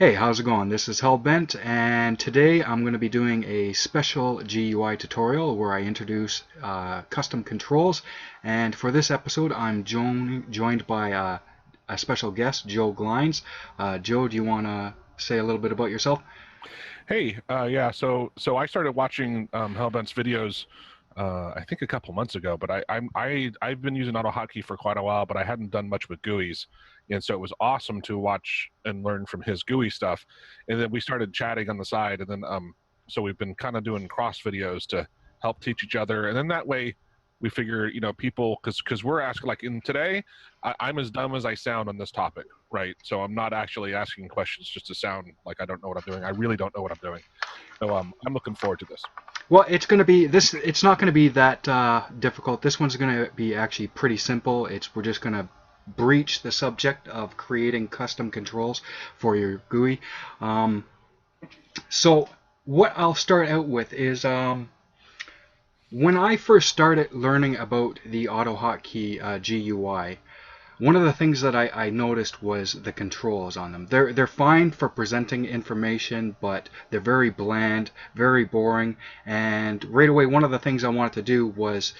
Hey, how's it going? This is Hellbent, and today I'm going to be doing a special GUI tutorial where I introduce custom controls. And for this episode, I'm joined by a special guest, Joe Glines. Joe, do you want to say a little bit about yourself? Hey, yeah, so I started watching Hellbent's videos, I think a couple months ago, but I've been using AutoHotkey for quite a while, but I hadn't done much with GUIs, and so it was awesome to watch and learn from his GUI stuff. And then we started chatting on the side, and then so we've been kind of doing cross videos to help teach each other, and then that way we figure, people, because we're asking, like in today, I'm as dumb as I sound on this topic, right? So I'm not actually asking questions just to sound like I don't know what I'm doing. I really don't know what I'm doing. So I'm looking forward to this. Well, it's going to be this. It's not going to be that difficult. This one's going to be actually pretty simple. We're just going to breach the subject of creating custom controls for your GUI. So what I'll start out with is when I first started learning about the AutoHotkey GUI, one of the things that I noticed was the controls on them. They're fine for presenting information, but they're very bland, very boring, and right away one of the things I wanted to do was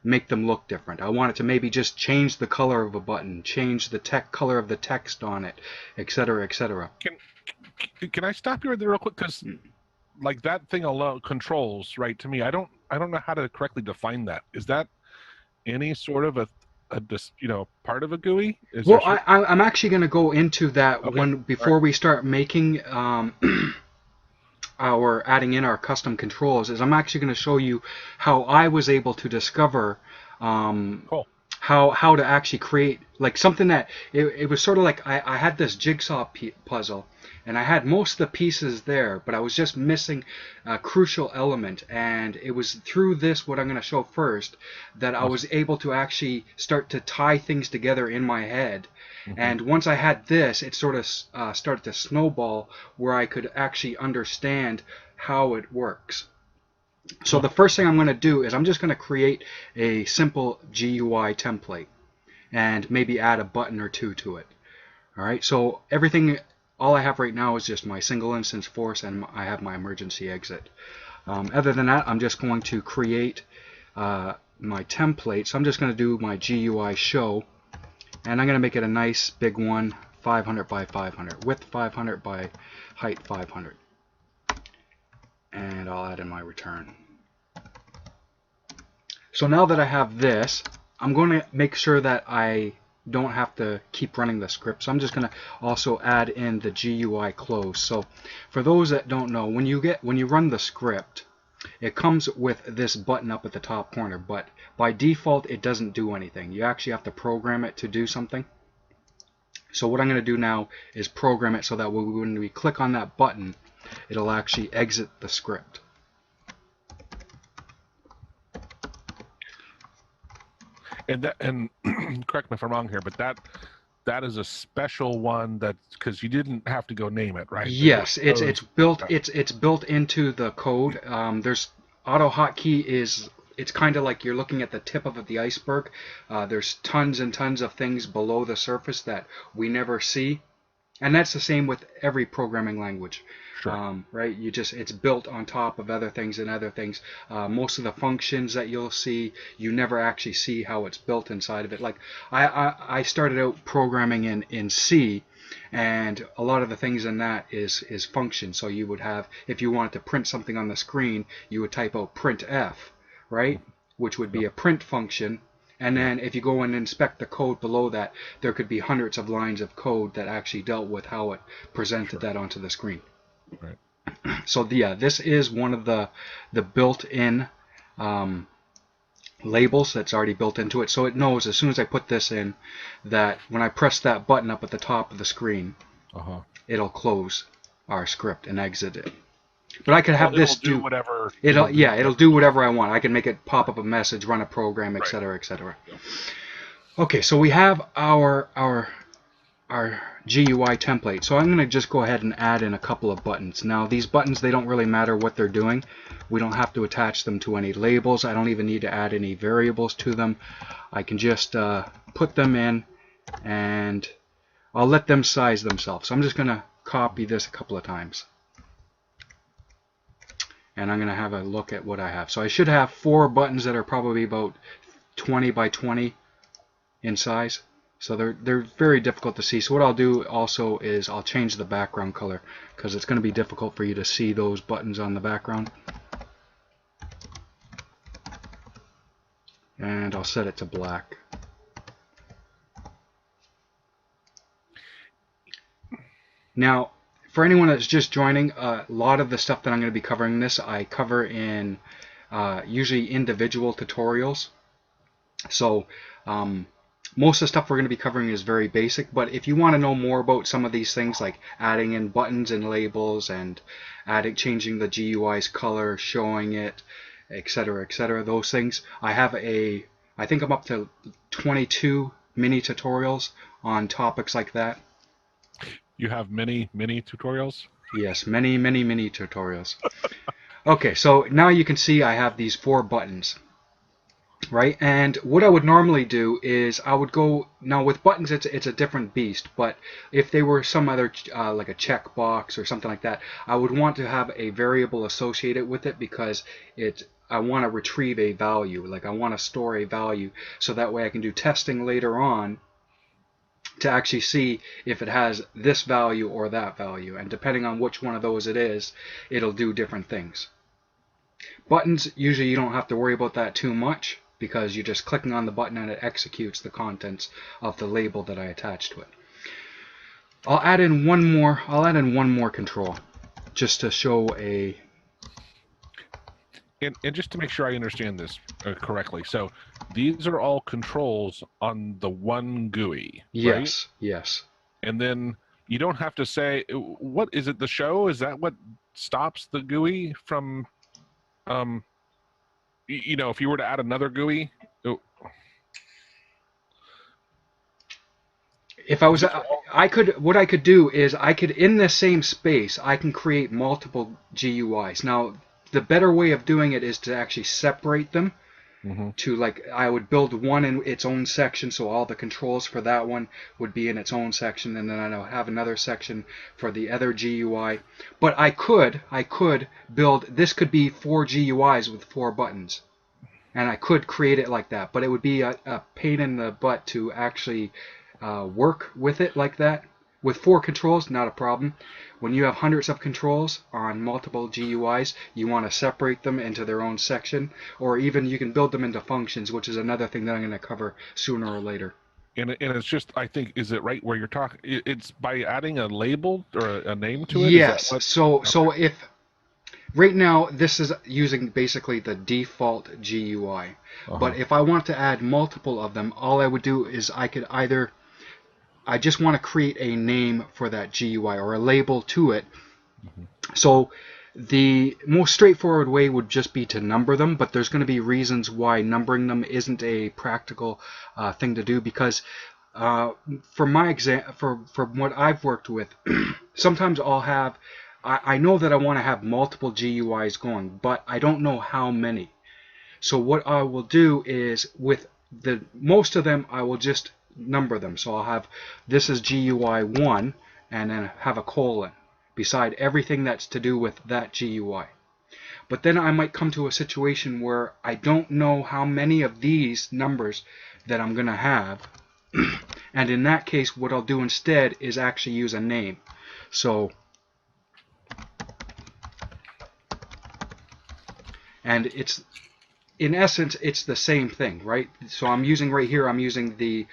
make them look different. I wanted to maybe just change the color of a button, change the color of the text on it, etc., etc. Can I stop you there real quick? Because like that thing alone, controls, right? To me, I don't know how to correctly define that. Is that any sort of a part of a GUI? Is there Well, certain? I'm actually going to go into that Okay, when all right, before we start making our adding in our custom controls. Is I'm actually going to show you how I was able to discover cool. how to actually create like something that it was sort of like I had this jigsaw puzzle, and I had most of the pieces there, but I was just missing a crucial element, and it was through this, what I'm going to show first, that I was Awesome. able to actually start to tie things together in my head. Hmm. And once I had this, it sort of started to snowball where I could actually understand how it works. So Cool. the first thing I'm going to do is I'm just going to create a simple GUI template and maybe add a button or two to it. All right, so all I have right now is just my single instance force, and I have my emergency exit. Other than that, I'm just going to create my template. So I'm just going to do my GUI show, and I'm going to make it a nice big one, 500 by 500, width 500 by height 500. And I'll add in my return. So now that I have this, I'm going to make sure that I don't have to keep running the script. So I'm just going to also add in the GUI close. So for those that don't know, when you run the script, it comes with this button up at the top corner, but by default it doesn't do anything. You actually have to program it to do something. So what I'm going to do now is program it so that when we click on that button, it'll actually exit the script. And correct me if I'm wrong here, but that is a special one, that because you didn't have to go name it, right? It Yes, it's shows. built Okay. it's built into the code. There's AutoHotkey is it's kind of like you're looking at the tip of the iceberg. There's tons and tons of things below the surface that we never see, and that's the same with every programming language. Sure. Right? It's built on top of other things and other things. Most of the functions that you'll see, you never actually see how it's built inside of it. Like I started out programming in C, and a lot of the things in that is function. So you would have, if you wanted to print something on the screen, you would type out printf, right? Which would be Yep. a print function. And Yep. then if you go and inspect the code below that, there could be hundreds of lines of code that actually dealt with how it presented Sure. that onto the screen. Right. So yeah, this is one of the built-in labels that's already built into it. So it knows as soon as I put this in that when I press that button up at the top of the screen, Uh-huh. it'll close our script and exit it. But I could It'll have it'll this do do whatever it'll it'll do yeah it'll whatever do you want. whatever I want. I can make it pop up a message, run a program, Right. etc., etc. Yep. Okay, so we have our GUI template. So I'm going to just go ahead and add in a couple of buttons. Now these buttons, they don't really matter what they're doing. We don't have to attach them to any labels. I don't even need to add any variables to them. I can just put them in, and I'll let them size themselves. So I'm just going to copy this a couple of times. And I'm going to have a look at what I have. So I should have 4 buttons that are probably about 20 by 20 in size. So they're very difficult to see. So what I'll do also is I'll change the background color, because it's going to be difficult for you to see those buttons on the background. And I'll set it to black. Now, for anyone that's just joining, a lot of the stuff that I'm going to be covering I cover in usually individual tutorials. So most of the stuff we're going to be covering is very basic, but if you want to know more about some of these things, like adding in buttons and labels and changing the GUI's color, showing it, etc., those things, I think I'm up to 22 mini tutorials on topics like that. You have many tutorials? Yes, many tutorials. Okay, so now you can see I have these 4 buttons, right? And what I would normally do is I would go, now with buttons it's a different beast, but if they were some other like a checkbox or something like that, I would want to have a variable associated with it, because I want to retrieve a value, like I want to store a value, so that way I can do testing later on to actually see if it has this value or that value, and depending on which one of those it is, it'll do different things. Buttons, usually you don't have to worry about that too much, because you're just clicking on the button and it executes the contents of the label that I attached to it. I'll add in one more control just to show a... And just to make sure I understand this correctly, so these are all controls on the one GUI, Yes, right? yes. And then you don't have to say, what is it, the show? Is that what stops the GUI from, if you were to add another GUI? If I was, what I could do is in the same space, I can create multiple GUIs. Now, the better way of doing it is to actually separate them. To, like, I would build one in its own section, so all the controls for that one would be in its own section, and then I'll have another section for the other GUI. But I could build, this could be 4 GUIs with 4 buttons, and I could create it like that, but it would be a pain in the butt to actually work with it like that. With 4 controls, not a problem. When you have hundreds of controls on multiple GUIs, you want to separate them into their own section, or even you can build them into functions, which is another thing that I'm going to cover sooner or later. And it's just, I think, is it right where you're talking? It's by adding a label or a name to it? Yes. So if right now this is using basically the default GUI, but if I want to add multiple of them, all I would do is I just want to create a name for that GUI or a label to it. So the most straightforward way would just be to number them, but there's going to be reasons why numbering them isn't a practical thing to do, because for what I've worked with, sometimes I'll have, I know that I want to have multiple GUIs going, but I don't know how many. So what I will do is, with most of them, I will just number them. So I'll have, this is GUI 1, and then have a colon beside everything that's to do with that GUI. But then I might come to a situation where I don't know how many of these numbers that I'm going to have, and in that case what I'll do instead is actually use a name. So, and it's, in essence, it's the same thing, right? So I'm using right here, I'm using the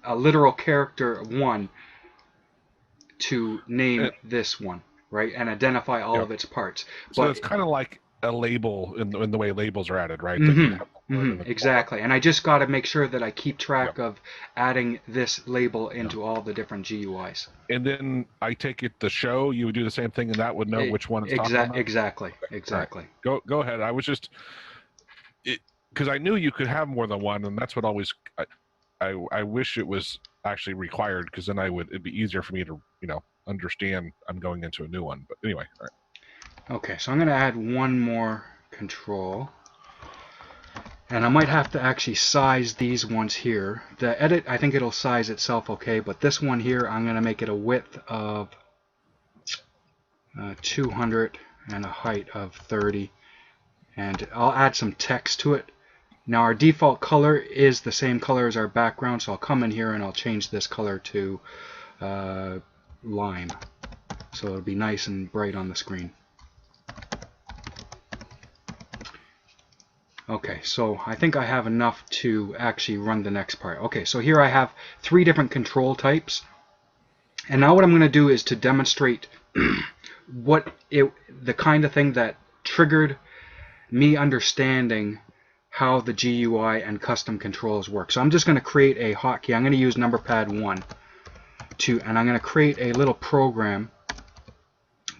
a literal character 1 to name this one, right, and identify all of its parts. So it's kind of like a label in the way labels are added, right? Exactly. And I just got to make sure that I keep track of adding this label into all the different GUIs. And then I take it the show, you would do the same thing, and that would know which one it's talking about? Exactly. Right. Go ahead. I was just, because I knew you could have more than one, and that's what always, I wish it was actually required, because then it'd be easier for me to, understand I'm going into a new one. But anyway, all right. Okay, so I'm going to add one more control. And I might have to actually size these ones here. The edit, I think it'll size itself okay, but this one here, I'm going to make it a width of 200 and a height of 30, and I'll add some text to it. Now our default color is the same color as our background, so I'll come in here and I'll change this color to lime, so it'll be nice and bright on the screen. Okay, so I think I have enough to actually run the next part. Okay, so here I have 3 different control types, and now what I'm going to do is to demonstrate the kind of thing that triggered me understanding how the GUI and custom controls work. So I'm just going to create a hotkey. I'm going to use number pad 1 and I'm going to create a little program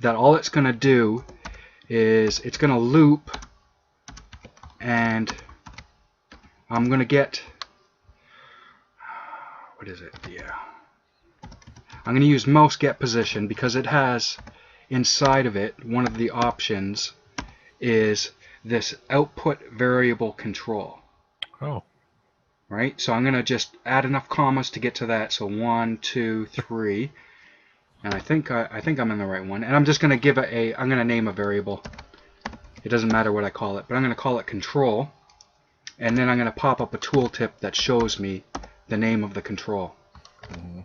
that all it's going to do is it's going to loop, and I'm going to get, what is it? Yeah. I'm going to use mouse get position because it has inside of it, one of the options is this output variable control. Oh. Right? So I'm going to just add enough commas to get to that. So 1, 2, 3. And I think I'm in the right one. And I'm just going to give it I'm going to name a variable. It doesn't matter what I call it, but I'm going to call it control. And then I'm going to pop up a tooltip that shows me the name of the control. Mm-hmm.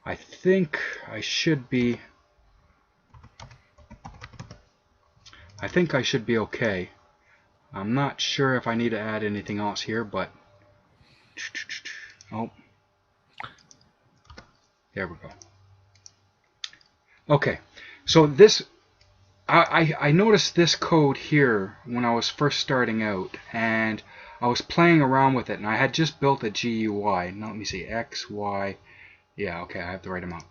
I think I should be okay. I'm not sure if I need to add anything else here, but oh, there we go. Okay, so this I noticed this code here when I was first starting out, and I was playing around with it, and I had just built a GUI. Now let me see, X, Y. Yeah, okay, I have the right amount.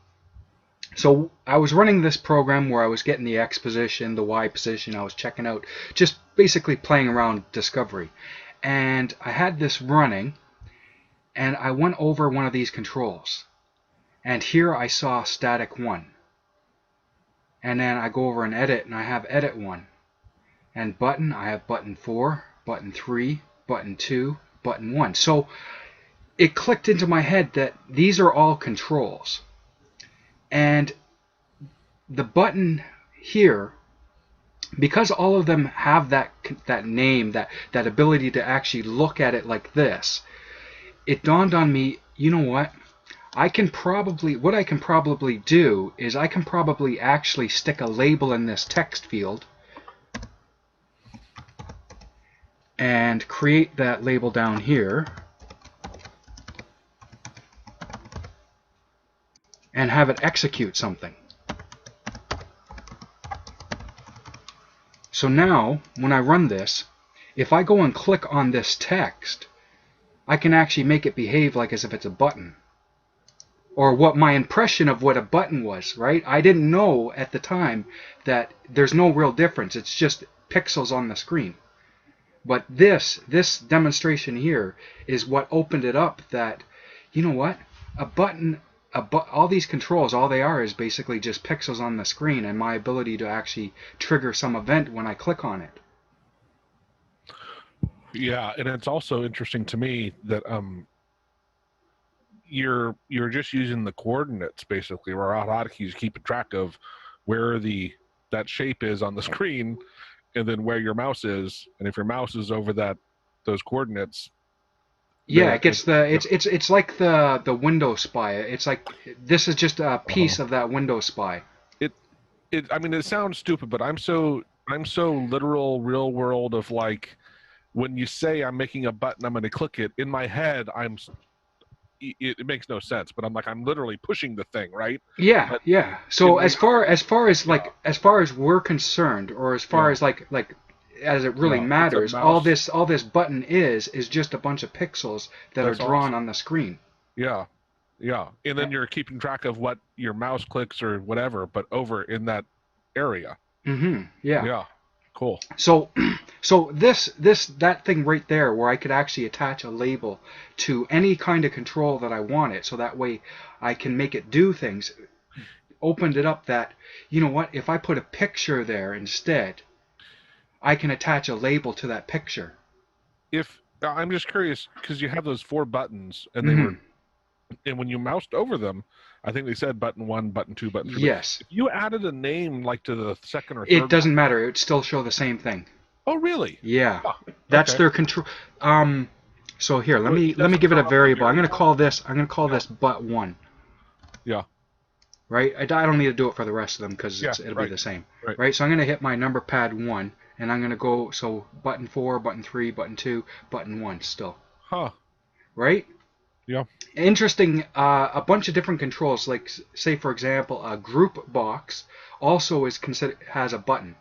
So I was running this program where I was getting the X position, the Y position, I was checking out, just basically playing around discovery. And I had this running, and I went over one of these controls. And here I saw static 1. And then I go over and edit, and I have edit 1. And button, I have button 4, button 3, button 2, button 1. So it clicked into my head that these are all controls, and the button here, because all of them have that name, that ability to actually look at it like this, it dawned on me, you know what, I can probably do is I can probably actually stick a label in this text field and create that label down here and have it execute something. So now, when I run this, if I go and click on this text, I can actually make it behave like as if it's a button. Or what my impression of what a button was, right? I didn't know at the time that there's no real difference. It's just pixels on the screen. But this demonstration here is what opened it up that, you know what, a button, all these controls, all they are is basically just pixels on the screen and my ability to actually trigger some event when I click on it. Yeah, and it's also interesting to me that you're just using the coordinates basically, where AutoHotkey is keeping track of where that shape is on the screen, and then where your mouse is, and if your mouse is over those coordinates. Yeah, it gets it's like the window spy. It's like this is just a piece of that window spy. I mean, it sounds stupid, but I'm so literal, real world of like, when you say I'm making a button, I'm going to click it. In my head, it makes no sense, but I'm literally pushing the thing, right? Yeah, but yeah. So as far as we're concerned, or as far as like as it really matters, all this button is just a bunch of pixels that are drawn on the screen. Yeah, yeah. And then you're keeping track of what your mouse clicks or whatever, but over in that area. Mm-hmm. Yeah. Yeah. Cool. So that thing right there, where I could actually attach a label to any kind of control that I wanted, so that way I can make it do things, opened it up that, you know what, if I put a picture there instead, I can attach a label to that picture. I'm just curious, because you have those 4 buttons, and they were And when you moused over them, I think they said button 1, button 2, button 3. But Yes. if you added a name like to the second or It third doesn't one, matter. It would still show the same thing. oh really? Yeah. Oh, That's okay. their control. So here, let Well, me it doesn't give it throw a up a variable. I'm going to variable. call this Yeah. but1. Yeah. Right? I don't need to do it for the rest of them because Yeah. it'll be Right. the same. Right. Right? So I'm going to hit my number pad 1, and I'm going to go, so button 4, button 3, button 2, button 1 still. Huh. Right? Yeah. Interesting, a bunch of different controls, like say for example, a group box also has a button.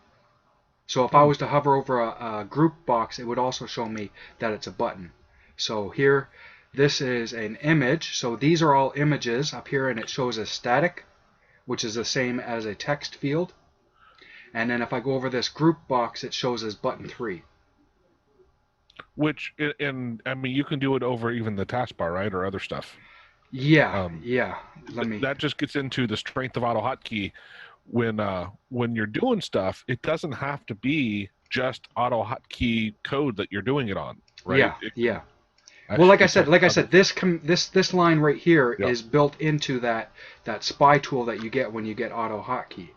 So if I Hmm. was to hover over a group box, it would also show me that it's a button. So here, this is an image. So these are all images up here, and it shows as static, which is the same as a text field. And then if I go over this group box, it shows as button 3. Which, and I mean, you can do it over even the taskbar, right, or other stuff. Yeah, Um, yeah. Let me. that just gets into the strength of AutoHotkey. When you're doing stuff, it doesn't have to be just AutoHotkey code that you're doing it on, right? Yeah, It yeah. can Well, actually detect like I other. said, this line right here Yeah. is built into that spy tool that you get when you get AutoHotkey.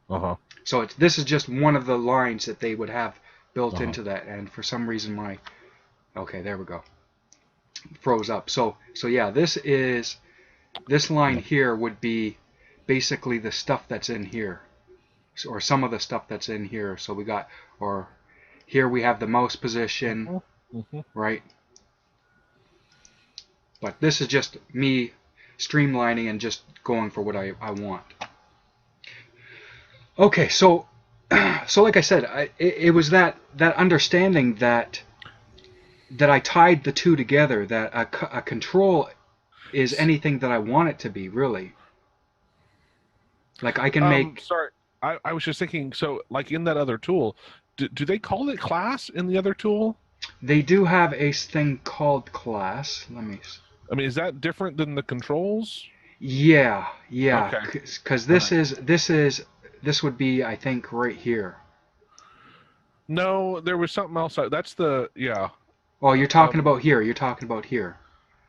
Uh-huh. So this is just one of the lines that they would have built Uh-huh. into that, and for some reason okay, there we go, froze up. So yeah, this line Yeah. here would be basically the stuff that's in here, or some of the stuff that's in here. So or here we have the mouse position, Mhm. Mhm. right? But this is just me streamlining and just going for what I want. Okay, so like I said, it was that understanding that I tied the two together. That a control is anything that I want it to be, really. Like I can make. Sorry. I was just thinking, so like in that other tool, do they call it class in the other tool? They do have a thing called class. Let me. I mean, is that different than the controls? Yeah, yeah, Okay. because All right. this would be, I think, right here. No, there was something else. That's the, yeah. Oh, you're talking Um, about here. You're talking about here.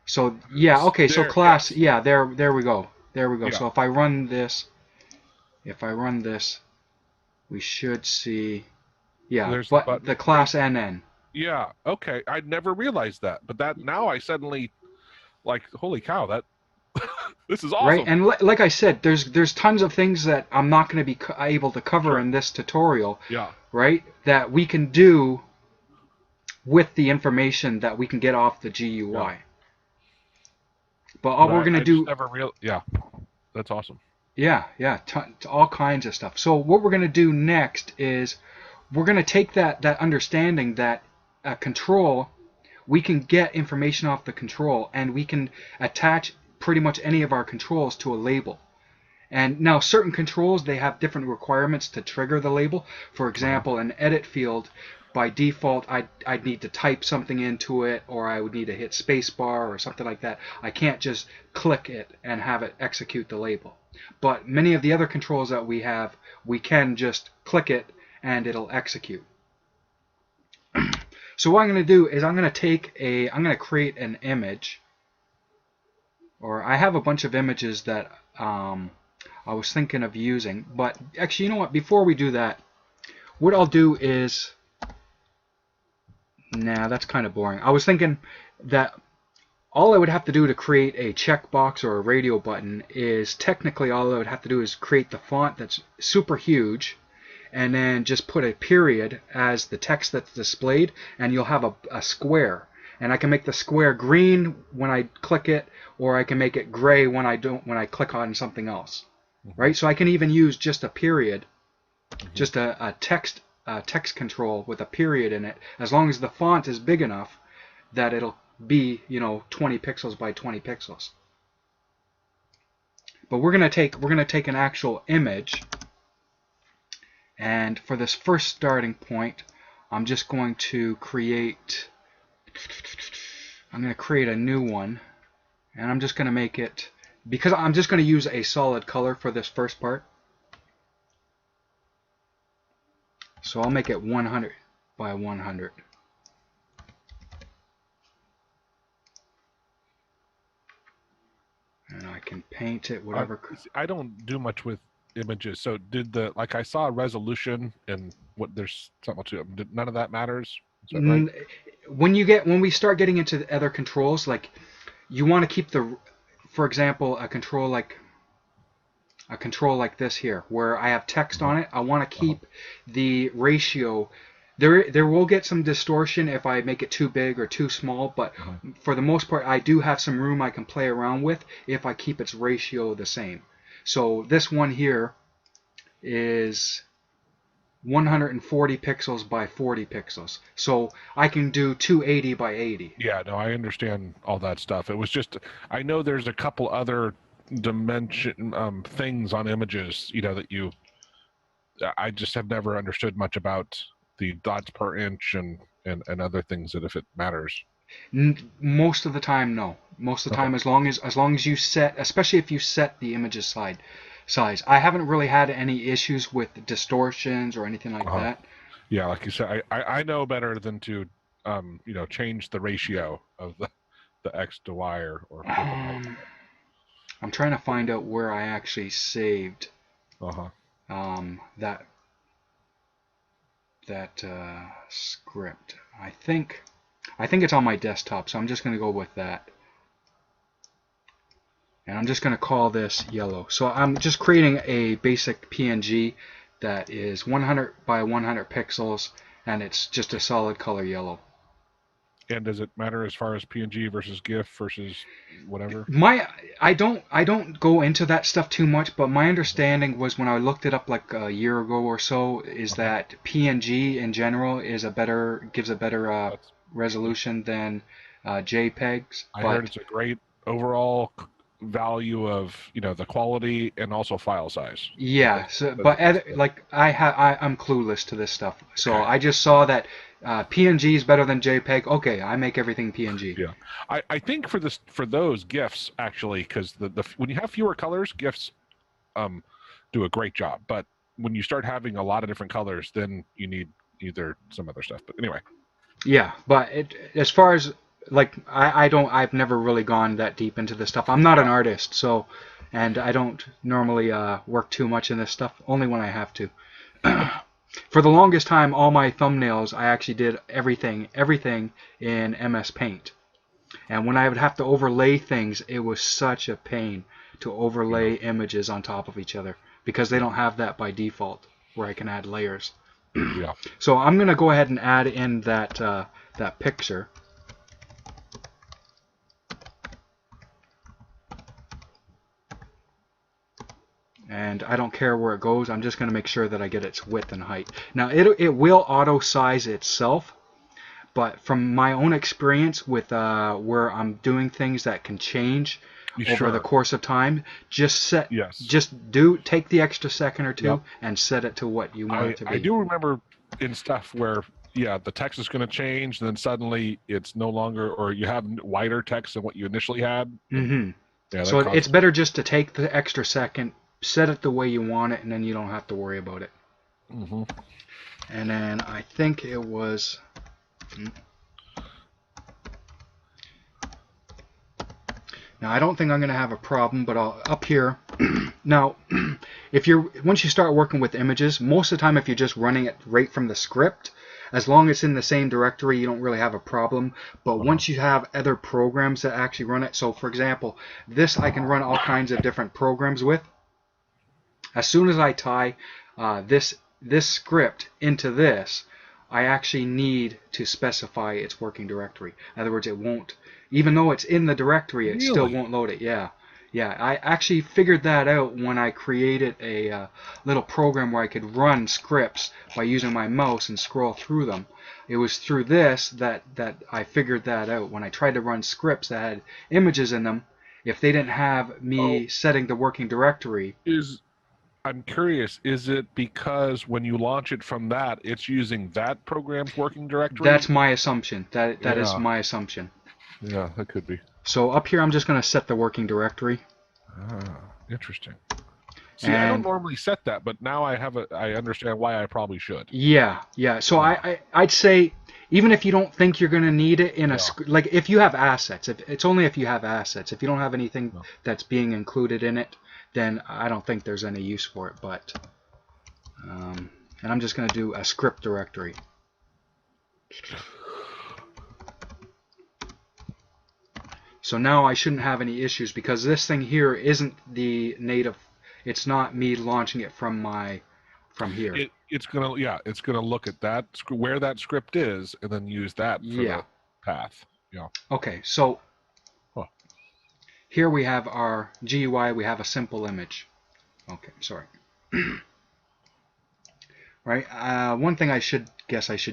So yeah, okay. So there, class, yes. yeah, there we go. There we go. Yeah. So if I run this, we should see, yeah, There's the but the button right. class NN. Yeah. Okay. I'd never realized that, but that now I suddenly like, holy cow, that this is Right, awesome. and like I said, there's tons of things that I'm not going to be able to cover Sure. in this tutorial, Yeah. right? That we can do with the information that we can get off the Yeah. GUI. But all we're But going to I just do, never real. Yeah. That's awesome. yeah, all kinds of stuff. So what we're going to do next is we're going to take that understanding that a control, we can get information off the control, and we can attach pretty much any of our controls to a label. And now certain controls, they have different requirements to trigger the label. For Uh-huh. example, an edit field, by default, I'd need to type something into it, or I would need to hit spacebar or something like that. I can't just click it and have it execute the label. But many of the other controls that we have, we can just click it and it'll execute. So what I'm going to do is I'm going to create an image, or I have a bunch of images that I was thinking of using. But actually, you know what? Before we do that, what I'll do is, nah, that's kind of boring. I was thinking that all I would have to do to create a checkbox or a radio button is technically all I would have to do is create the font that's super huge, and then just put a period as the text that's displayed, and you'll have a square. And I can make the square green when I click it, or I can make it gray when I click on something else. Mm-hmm. Right? So I can even use just a period, Mm-hmm. just a text control with a period in it, as long as the font is big enough that it'll be 20 pixels by 20 pixels. But we're gonna take an actual image, and for this first starting point, I'm just going to create. I'm going to create a new one, and I'm just going to make it, because I'm just going to use a solid color for this first part. So I'll make it 100 by 100. And I can paint it whatever. I don't do much with images. So like I saw a resolution and what there's something to it. None of that matters. Is that right? When we start getting into the other controls, like you want to keep for example, a control like this here, where I have text on it. I want to keep the ratio. There will get some distortion if I make it too big or too small, but for the most part, I do have some room I can play around with if I keep its ratio the same. So this one here is 140 pixels by 40 pixels. So I can do 280 by 80. Yeah, no, I understand all that stuff. It was just, I know there's a couple other dimension things on images, that I just have never understood much about the dots per inch and other things that if it matters. Most of the time, no. Most of the time, as long as you set, especially if you set the image's size. I haven't really had any issues with distortions or anything like that. Yeah, like you said, I know better than to change the ratio of the X to Y or I'm trying to find out where I actually saved that script. I think it's on my desktop, so I'm just going to go with that. And I'm just going to call this yellow. So I'm just creating a basic PNG that is 100 by 100 pixels, and it's just a solid color yellow. And does it matter as far as PNG versus GIF versus whatever? I don't go into that stuff too much, but my understanding was when I looked it up like a year ago or so is that PNG in general gives a better resolution than JPEGs. I heard it's a great overall value of the quality and also file size. Yeah, I'm clueless to this stuff, so I just saw that PNG is better than JPEG. Okay, I make everything PNG. Yeah, I think for those GIFs actually, because when you have fewer colors, GIFs do a great job. But when you start having a lot of different colors, then you need either some other stuff. But anyway. Yeah, but as far as like I've never really gone that deep into this stuff. I'm not an artist, so, and I don't normally work too much in this stuff, only when I have to. For the longest time, all my thumbnails, I actually did everything in MS Paint. And when I would have to overlay things, it was such a pain to overlay images on top of each other because they don't have that by default where I can add layers. Yeah. So I'm going to go ahead and add in that picture. And I don't care where it goes. I'm just going to make sure that I get its width and height. Now it will auto size itself, but from my own experience with where I'm doing things that can change over the course of time, just take the extra second or two and set it to what you want it to be. I do remember in stuff where the text is going to change, and then suddenly it's no longer, or you have wider text than what you initially had. Yeah, so it's better just to take the extra second, set it the way you want it, and then you don't have to worry about it. And then I think it was now I don't think I'm going to have a problem, but up here now once you start working with images, most of the time if you're just running it right from the script, as long as it's in the same directory, you don't really have a problem. But once you have other programs that actually run it, so for example, this I can run all kinds of different programs with. As soon as I tie this script into this, I actually need to specify its working directory. In other words, it won't, even though it's in the directory, it still won't load it. Yeah, I actually figured that out when I created a little program where I could run scripts by using my mouse and scroll through them. It was through this that I figured that out. When I tried to run scripts that had images in them, if they didn't have me setting the working directory. I'm curious, is it because when you launch it from that, it's using that program's working directory? That's my assumption. That is my assumption. Yeah, that could be. So up here, I'm just going to set the working directory. Interesting. See, I don't And normally set that, but now I understand why I probably should. yeah, yeah. So Yeah. I'd say even if you don't think you're going to need it in a Yeah. like if you have assets, if it's only if you have assets. If you don't have anything No. that's being included in it, then I don't think there's any use for it. But and I'm just going to do a script directory. So now I shouldn't have any issues because this thing here isn't the native. It's not me launching it from here. It's gonna look at that where that script is, and then use that for Yeah. the path. Yeah. Okay. So Huh. here we have our GUI. We have a simple image. Okay. Sorry. Right. One thing I should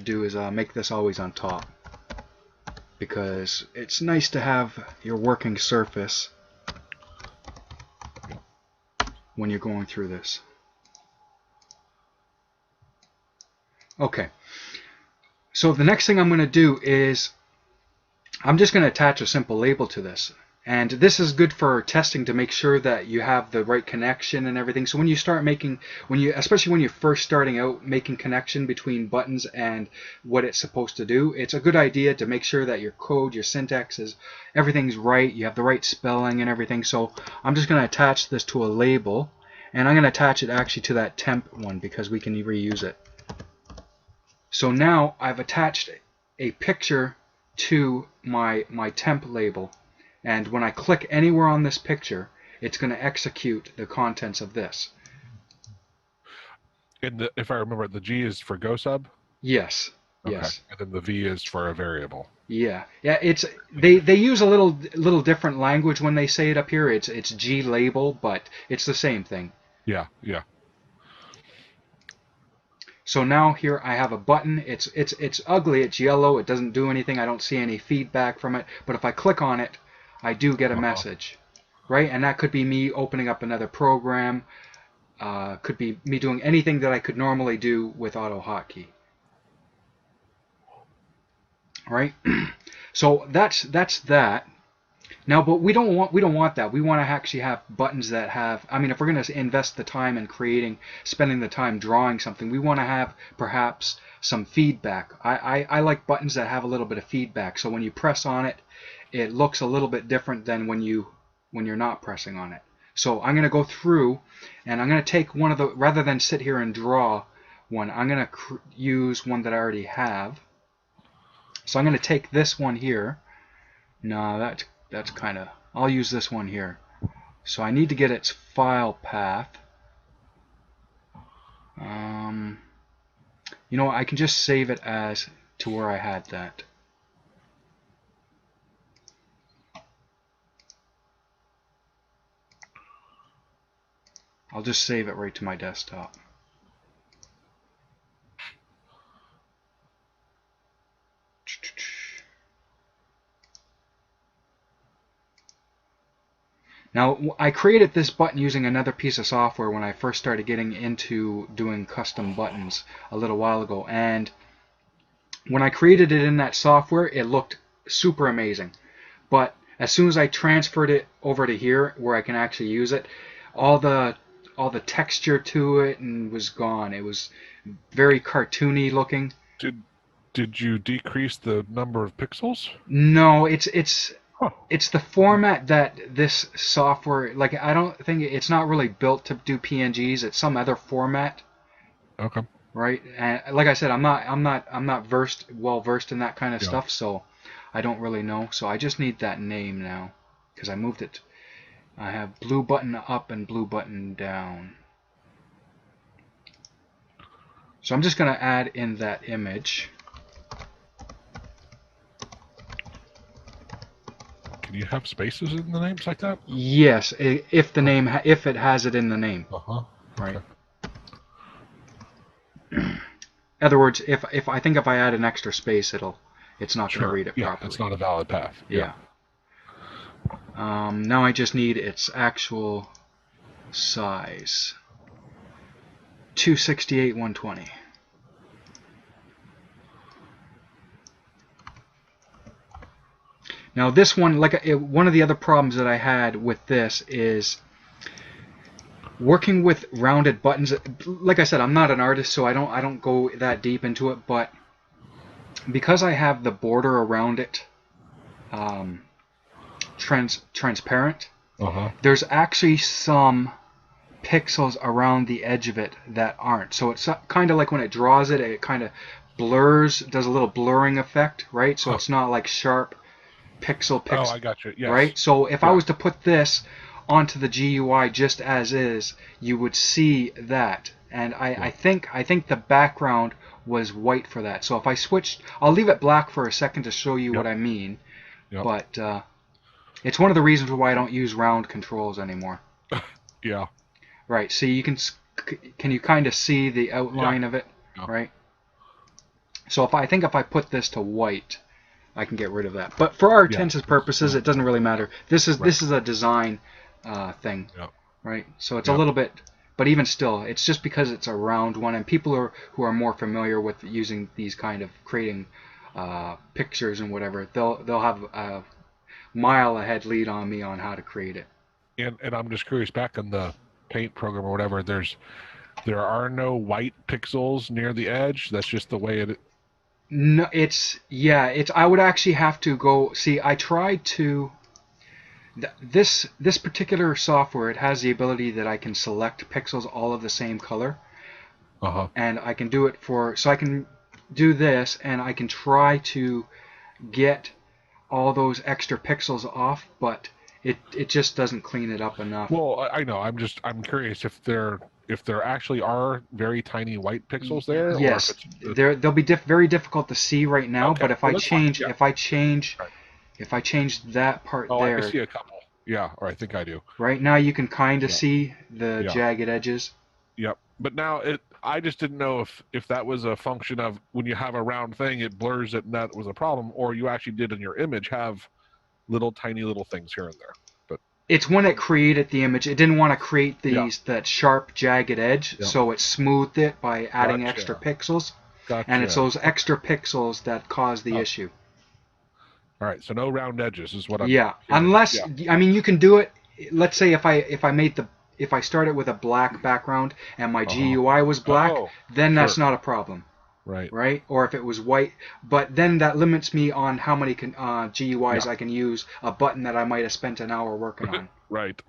do is make this always on top, because it's nice to have your working surface when you're going through this. Okay. So the next thing I'm going to do is I'm just going to attach a simple label to this. And this is good for testing to make sure that you have the right connection and everything. So when you start making, especially when you're first starting out making connection between buttons and what it's supposed to do, it's a good idea to make sure that your code, your syntax everything's right, you have the right spelling and everything. So I'm just going to attach this to a label, and I'm going to attach it actually to that temp one because we can reuse it. So now I've attached a picture to my temp label, and when I click anywhere on this picture, it's going to execute the contents of this. And if I remember, the G is for go sub. Yes. Okay. Yes. And then the V is for a variable. Yeah. Yeah. They use a little different language when they say it up here. It's G label, but it's the same thing. Yeah. Yeah. So now here I have a button. It's ugly. It's yellow. It doesn't do anything. I don't see any feedback from it. But if I click on it, I do get a message, right? And that could be me opening up another program. Could be me doing anything that I could normally do with AutoHotkey. Right? So that's that. Now, but we don't want that. We want to actually have buttons that have. I mean, if we're going to invest the time in spending the time drawing something, we want to have perhaps some feedback. I like buttons that have a little bit of feedback. So when you press on it, it looks a little bit different than when you're not pressing on it. So I'm going to go through, and I'm going to take one of the, rather than sit here and draw one, I'm going to use one that I already have. So I'm going to take this one here. No, that's kind of, I'll use this one here. So I need to get its file path. You know what, I can just save it as to where I had that. I'll just save it right to my desktop. Now, I created this button using another piece of software when I first started getting into doing custom buttons a little while ago, and when I created it in that software, it looked super amazing. But as soon as I transferred it over to here, where I can actually use it, all the texture to it and was gone. It was very cartoony looking. Did you decrease the number of pixels? No, it's the format that this software, like, I don't think it's not really built to do PNGs. It's some other format. Okay. Right? And like I said, I'm not well versed in that kind of stuff, so I don't really know. So I just need that name now because I moved it. I have blue button up and blue button down. So I'm just going to add in that image. Can you have spaces in the names like that? Yes, if the name, if it has it in the name. Okay. Right. In other words, if I think if I add an extra space, it's not going to read it properly. It's not a valid path. Yeah. Now I just need its actual size. 268, 120. Now this one, one of the other problems that I had with this is working with rounded buttons, like I said, I'm not an artist, so I don't go that deep into it, but because I have the border around it um, transparent, there's actually some pixels around the edge of it that aren't. So it's kind of like when it draws it, it kind of blurs, does a little blurring effect, right? So it's not like sharp pixel. Oh, I got you. Yes. Right? So if I was to put this onto the GUI just as is, you would see that. And I think the background was white for that. So if I switched, I'll leave it black for a second to show you what I mean. But it's one of the reasons why I don't use round controls anymore. Yeah. Right. So you can you kind of see the outline of it, right? So if I put this to white, I can get rid of that. But for our intents and purposes, it doesn't really matter. This is a design thing, right? So it's a little bit, but even still, it's just because it's a round one, and people who are more familiar with using these kind of creating pictures and whatever, they'll have a mile ahead lead on me on how to create it. And I'm just curious, back in the Paint program or whatever, there are no white pixels near the edge. That's just the way it. No, it's I would actually have to go see. I tried to. This particular software, it has the ability that I can select pixels all of the same color, and I can do it so I can do this, and I can try to get all those extra pixels off, but it just doesn't clean it up enough. Well, I know. I'm curious if there actually are very tiny white pixels there. Yes, or if they'll be very difficult to see right now. Okay. But if I change that part there. I see a couple. Yeah, or I think I do. Right now you can kind of see the jagged edges. Yep. But now I just didn't know if that was a function of when you have a round thing, it blurs it, and that was a problem, or you actually did in your image have tiny little things here and there. But it's when it created the image, it didn't want to create that sharp jagged edge, so it smoothed it by adding extra pixels. And it's those extra pixels that cause the issue. All right, so no round edges is what I'm. Yeah, unless I mean you can do it. Let's say if I started with a black background and my GUI was black, then that's not a problem. Right. Right? Or if it was white, but then that limits me on how many GUIs I can use a button that I might have spent an hour working on. Right.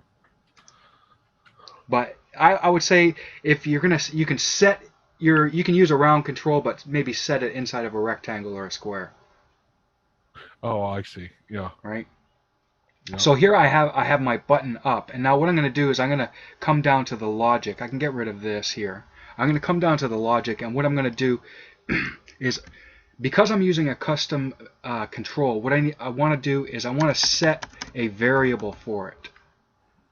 But I would say if you're you can use a round control, but maybe set it inside of a rectangle or a square. Oh, I see. Yeah. Right. Yeah. So here I have my button up, and now what I'm going to do is I'm going to come down to the logic. I can get rid of this here. I'm going to come down to the logic, and what I'm going to do is, because I'm using a custom control, what I want to do is I want to set a variable for it.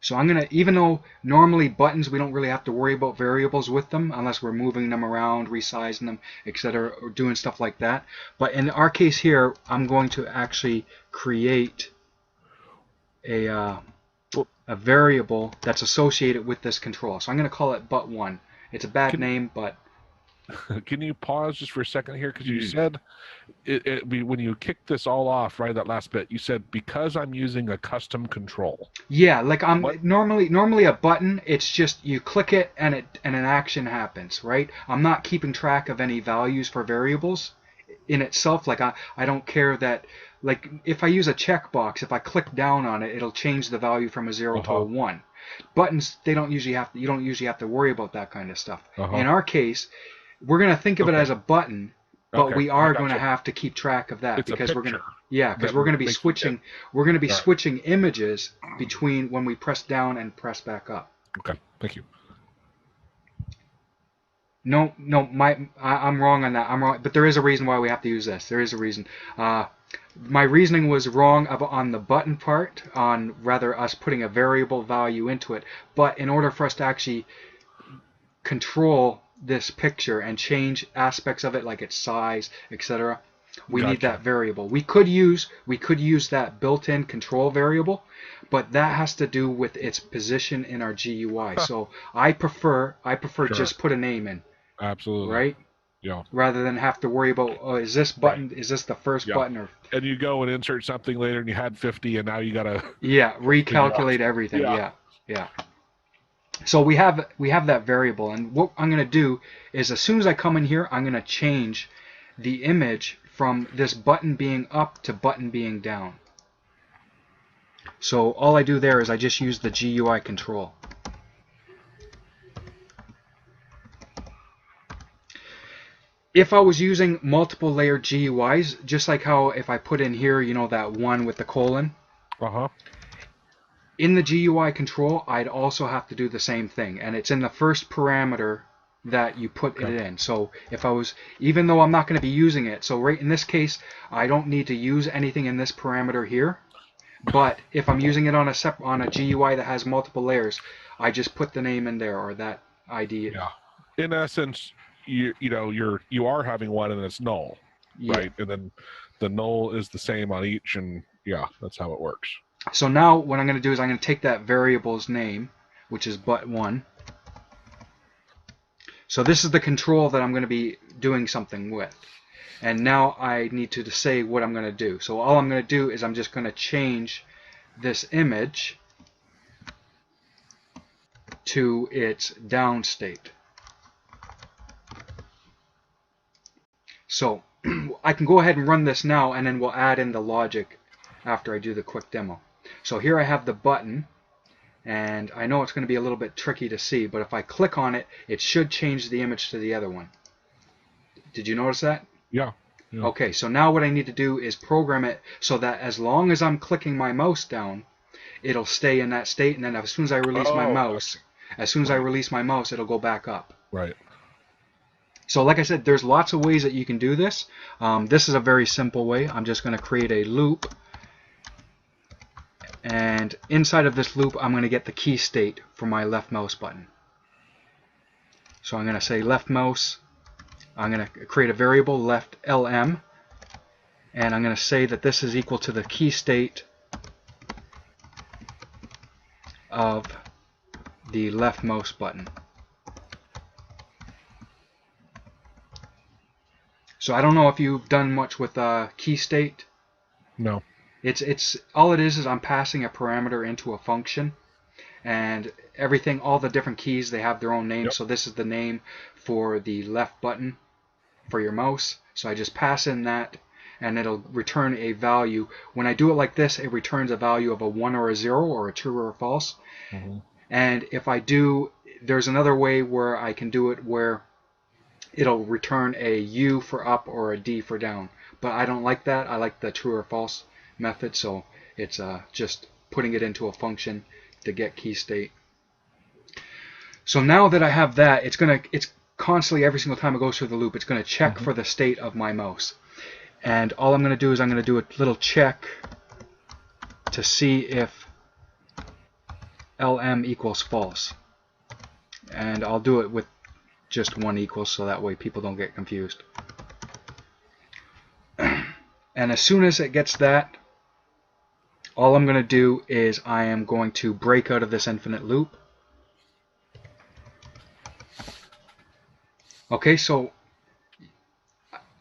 So I'm going to, even though normally buttons we don't really have to worry about variables with them unless we're moving them around, resizing them, etc., or doing stuff like that. But in our case here, I'm going to actually create a variable that's associated with this control. So I'm going to call it but1. It's a bad name, but... Can you pause just for a second here? Because you said, when you kicked this all off, right, that last bit, you said, because I'm using a custom control. Yeah, like I'm normally a button, it's just you click it and an action happens, right? I'm not keeping track of any values for variables in itself. Like I don't care that, like if I use a checkbox, if I click down on it, it'll change the value from a 0 to a 1. Buttons, you don't usually have to worry about that kind of stuff. In our case, we're going to think of it as a button, but we are going to have to keep track of that because we're going to be switching. We're going to be switching images between when we press down and press back up. Okay, thank you. No, I'm wrong on that. I'm wrong, but there is a reason why we have to use this. There is a reason. My reasoning was wrong on the button part, on rather us putting a variable value into it. But in order for us to actually control this picture and change aspects of it, like its size, etc., we need that variable. We could use that built-in control variable, but that has to do with its position in our GUI. So I prefer just put a name in. Absolutely. Right? Yeah. Rather than have to worry about, oh, is this button, is this the first button? Or... And you go and insert something later and you had 50 and now you got to... Yeah, recalculate everything. Yeah. So we have that variable, and what I'm going to do is as soon as I come in here, I'm going to change the image from this button being up to button being down. So all I do there is I just use the GUI control. If I was using multiple layered GUIs, just like how if I put in here, you know, that one with the colon, in the GUI control, I'd also have to do the same thing, and it's in the first parameter that you put it in. So if I was, even though I'm not going to be using it, so right in this case, I don't need to use anything in this parameter here. But if I'm using it on a GUI that has multiple layers, I just put the name in there, or that ID. Yeah. In essence, you are having one and it's null, right? And then the null is the same on each, and yeah, that's how it works. So now what I'm going to do is I'm going to take that variable's name, which is but1. So this is the control that I'm going to be doing something with. And now I need to say what I'm going to do. So all I'm going to do is I'm just going to change this image to its down state. So I can go ahead and run this now, and then we'll add in the logic after I do the quick demo. So here I have the button, and I know it's going to be a little bit tricky to see, but if I click on it, it should change the image to the other one. Did you notice that? Yeah. Okay, so now what I need to do is program it so that as long as I'm clicking my mouse down, it'll stay in that state, and then as soon as I release my mouse, it'll go back up. Right. So like I said, there's lots of ways that you can do this. This is a very simple way. I'm just going to create a loop, and inside of this loop, I'm going to get the key state for my left mouse button. So I'm going to say left mouse. I'm going to create a variable left LM, and I'm going to say that this is equal to the key state of the left mouse button. So I don't know if you've done much with key state. No. It's all it is I'm passing a parameter into a function, and everything, all the different keys, they have their own name. So this is the name for the left button for your mouse. So I just pass in that, and it'll return a value. When I do it like this, it returns a value of a 1 or a 0, or a true or a false. And if I do, there's another way where I can do it where it'll return a U for up or a D for down. But I don't like that. I like the true or false method, so it's just putting it into a function to get key state. So now that I have that, it's constantly, every single time it goes through the loop, it's going to check for the state of my mouse. And all I'm going to do is I'm going to do a little check to see if LM equals false. And I'll do it with just one equals, so that way people don't get confused. And as soon as it gets that, all I'm going to do is I am going to break out of this infinite loop. Okay, so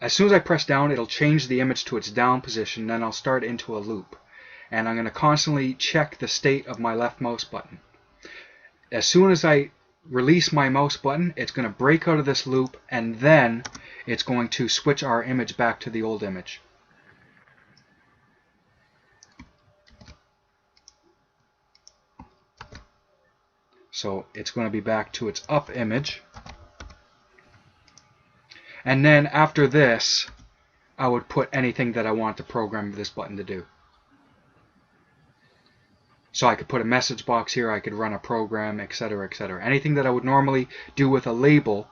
as soon as I press down, it'll change the image to its down position, then I'll start into a loop. And I'm going to constantly check the state of my left mouse button. As soon as I release my mouse button, it's going to break out of this loop, and then it's going to switch our image back to the old image. So it's going to be back to its up image. And then after this, I would put anything that I want to program this button to do. So I could put a message box here, I could run a program, etc., etc. Anything that I would normally do with a label,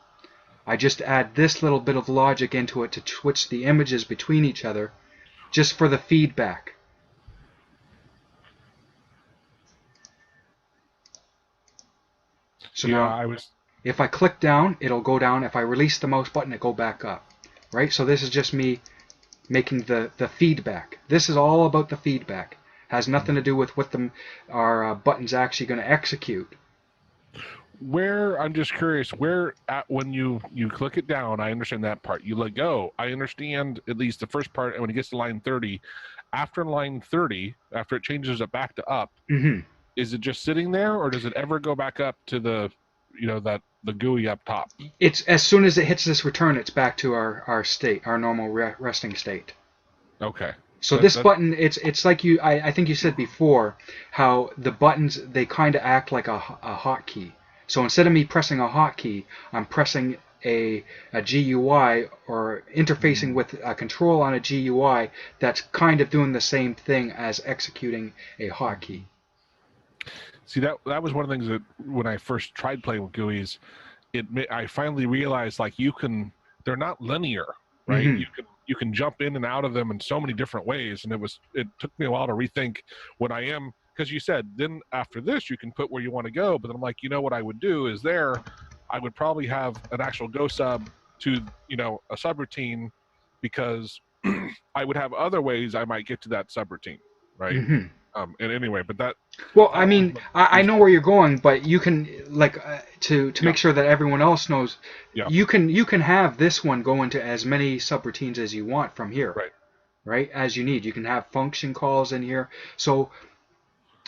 I just add this little bit of logic into it to switch the images between each other, just for the feedback. So now, if I click down, it'll go down. If I release the mouse button, it'll go back up. Right? So this is just me making the feedback. This is all about the feedback. Has nothing to do with what our button's actually going to execute. I'm just curious, when you click it down, I understand that part. You let go. I understand at least the first part, and when it gets to line 30, after line 30, after it changes it back to up, is it just sitting there, or does it ever go back up to the, that the GUI up top? It's as soon as it hits this return, it's back to our state, our normal resting state. Okay. So this button, it's like I think you said before, how the buttons, they kind of act like a hotkey. So instead of me pressing a hotkey, I'm pressing a GUI, or interfacing with a control on a GUI that's kind of doing the same thing as executing a hotkey. See, that was one of the things that when I first tried playing with GUIs, I finally realized, like, they're not linear, right? Mm-hmm. You can jump in and out of them in so many different ways, and it took me a while to rethink what I am, because you said then after this you can put where you want to go, but then I'm like, what I would do is I would probably have an actual go sub to a subroutine, because I would have other ways I might get to that subroutine, right? Mm-hmm. And anyway, but that. Well, I mean, I know where you're going, but you can, like, to make sure that everyone else knows, you can have this one go into as many subroutines as you want from here, right? As you need. You can have function calls in here. So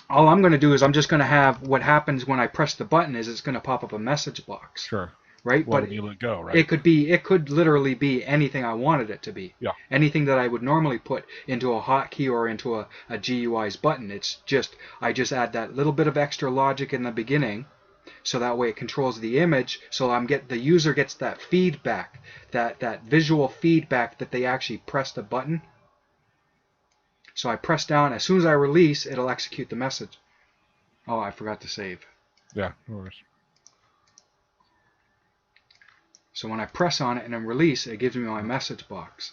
all I'm going to do is I'm just going to have what happens when I press the button is it's going to pop up a message box. Sure. Right? Well, but you let go, right? it could literally be anything I wanted it to be. Yeah. Anything that I would normally put into a hotkey or into a GUI's button. It's just, I just add that little bit of extra logic in the beginning, so that way it controls the image, so the user gets that feedback, that visual feedback that they actually pressed a button. So I press down, as soon as I release, it'll execute the message. Oh, I forgot to save. Yeah, no worries. So when I press on it and then release, it gives me my message box.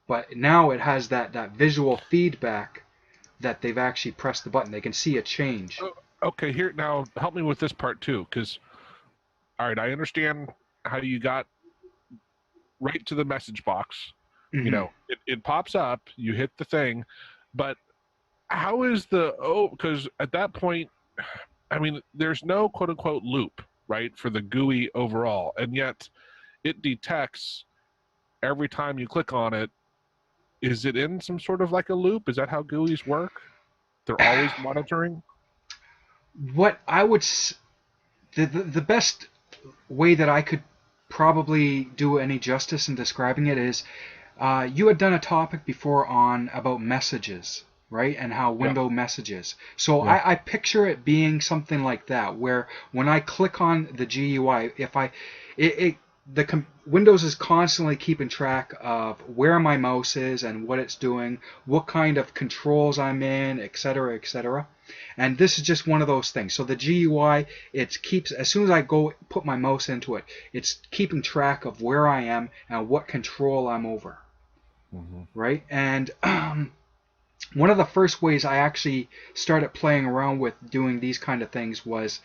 But now it has that visual feedback that they've actually pressed the button. They can see a change. Okay, here, now help me with this part too, because, all right, I understand how you got right to the message box. Mm-hmm. It pops up, you hit the thing, but how is because at that point, I mean, there's no quote-unquote loop, right, for the GUI overall, and yet it detects every time you click on it. Is it in some sort of like a loop? Is that how GUIs work? They're always monitoring? What I would... The best way that I could probably do any justice in describing it is, you had done a topic before about messages, right, and how window messages. So I picture it being something like that, where when I click on the GUI, Windows is constantly keeping track of where my mouse is and what it's doing, what kind of controls I'm in, etc., etc. And this is just one of those things. So the GUI, it keeps, as soon as I go put my mouse into it, it's keeping track of where I am and what control I'm over. Mm-hmm. Right? And one of the first ways I actually started playing around with doing these kind of things was,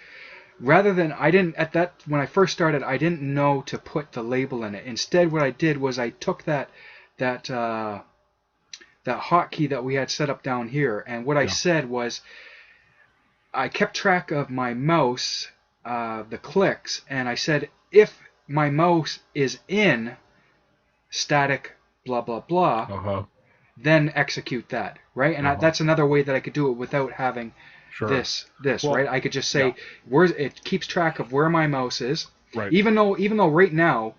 rather than, when I first started, I didn't know to put the label in it. Instead, what I did was I took that hotkey that we had set up down here, and what I said was, I kept track of my mouse, the clicks, and I said, if my mouse is in static blah blah blah, then execute that, right? And that's another way that I could do it without having this, right? I could just say, it keeps track of where my mouse is, right? Even though right now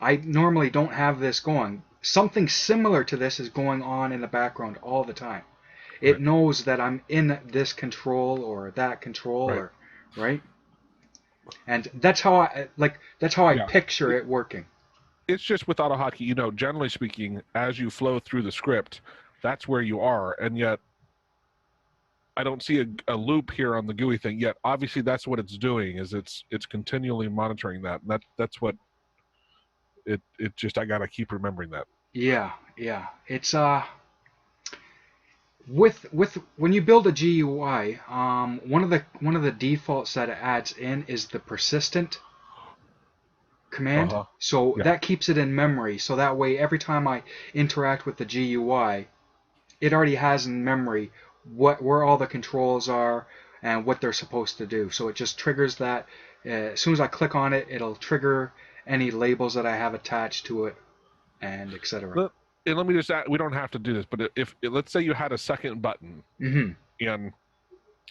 I normally don't have this going. Something similar to this is going on in the background all the time. It knows that I'm in this control or that control, right? And that's how I picture it working. It's just with AutoHotkey, generally speaking, as you flow through the script, that's where you are, and yet I don't see a loop here on the GUI thing yet. Obviously, that's what it's doing, is it's continually monitoring that, and that's what it just, I gotta keep remembering that. Yeah. It's with when you build a GUI, one of the defaults that it adds in is the persistent command. So that keeps it in memory. So that way, every time I interact with the GUI, it already has in memory where all the controls are and what they're supposed to do. So it just triggers that. As soon as I click on it, it'll trigger any labels that I have attached to it, and etc. and let me just add, we don't have to do this, but if let's say you had a second button Mm-hmm. and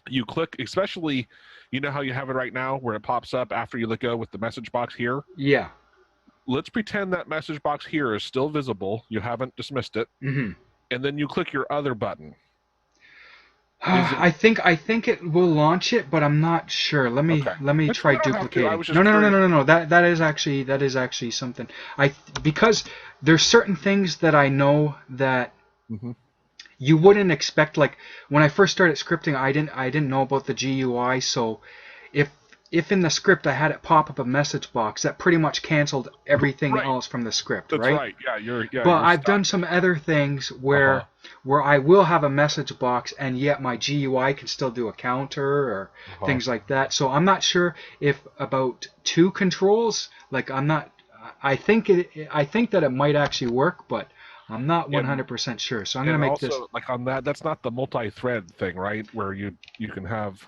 you click, especially, you know how you have it right now where it pops up after you let go with the message box here. Yeah. Let's pretend that message box here is still visible. You haven't dismissed it. Mm-hmm. And then you click your other button. I think it will launch it, but I'm not sure. Let me try We don't have to. I duplicating. was No, just no, no, no, curious. no, no, no. That is actually something. Because there's certain things that I know that Mm-hmm. you wouldn't expect. Like when I first started scripting, I didn't know about the GUI. So if in the script I had it pop up a message box, that pretty much canceled everything Right. else from the script, That's right? right. Yeah, But you're I've stuck. done some other things Uh-huh. where I will have a message box and yet my GUI can still do a counter or Uh-huh. things like that. So I'm not sure if about two controls, like I'm not I think that it might actually work, but I'm not And 100% sure. So I'm going and to make this. also like on that, that's not the multi-thread thing, right? Where you can have,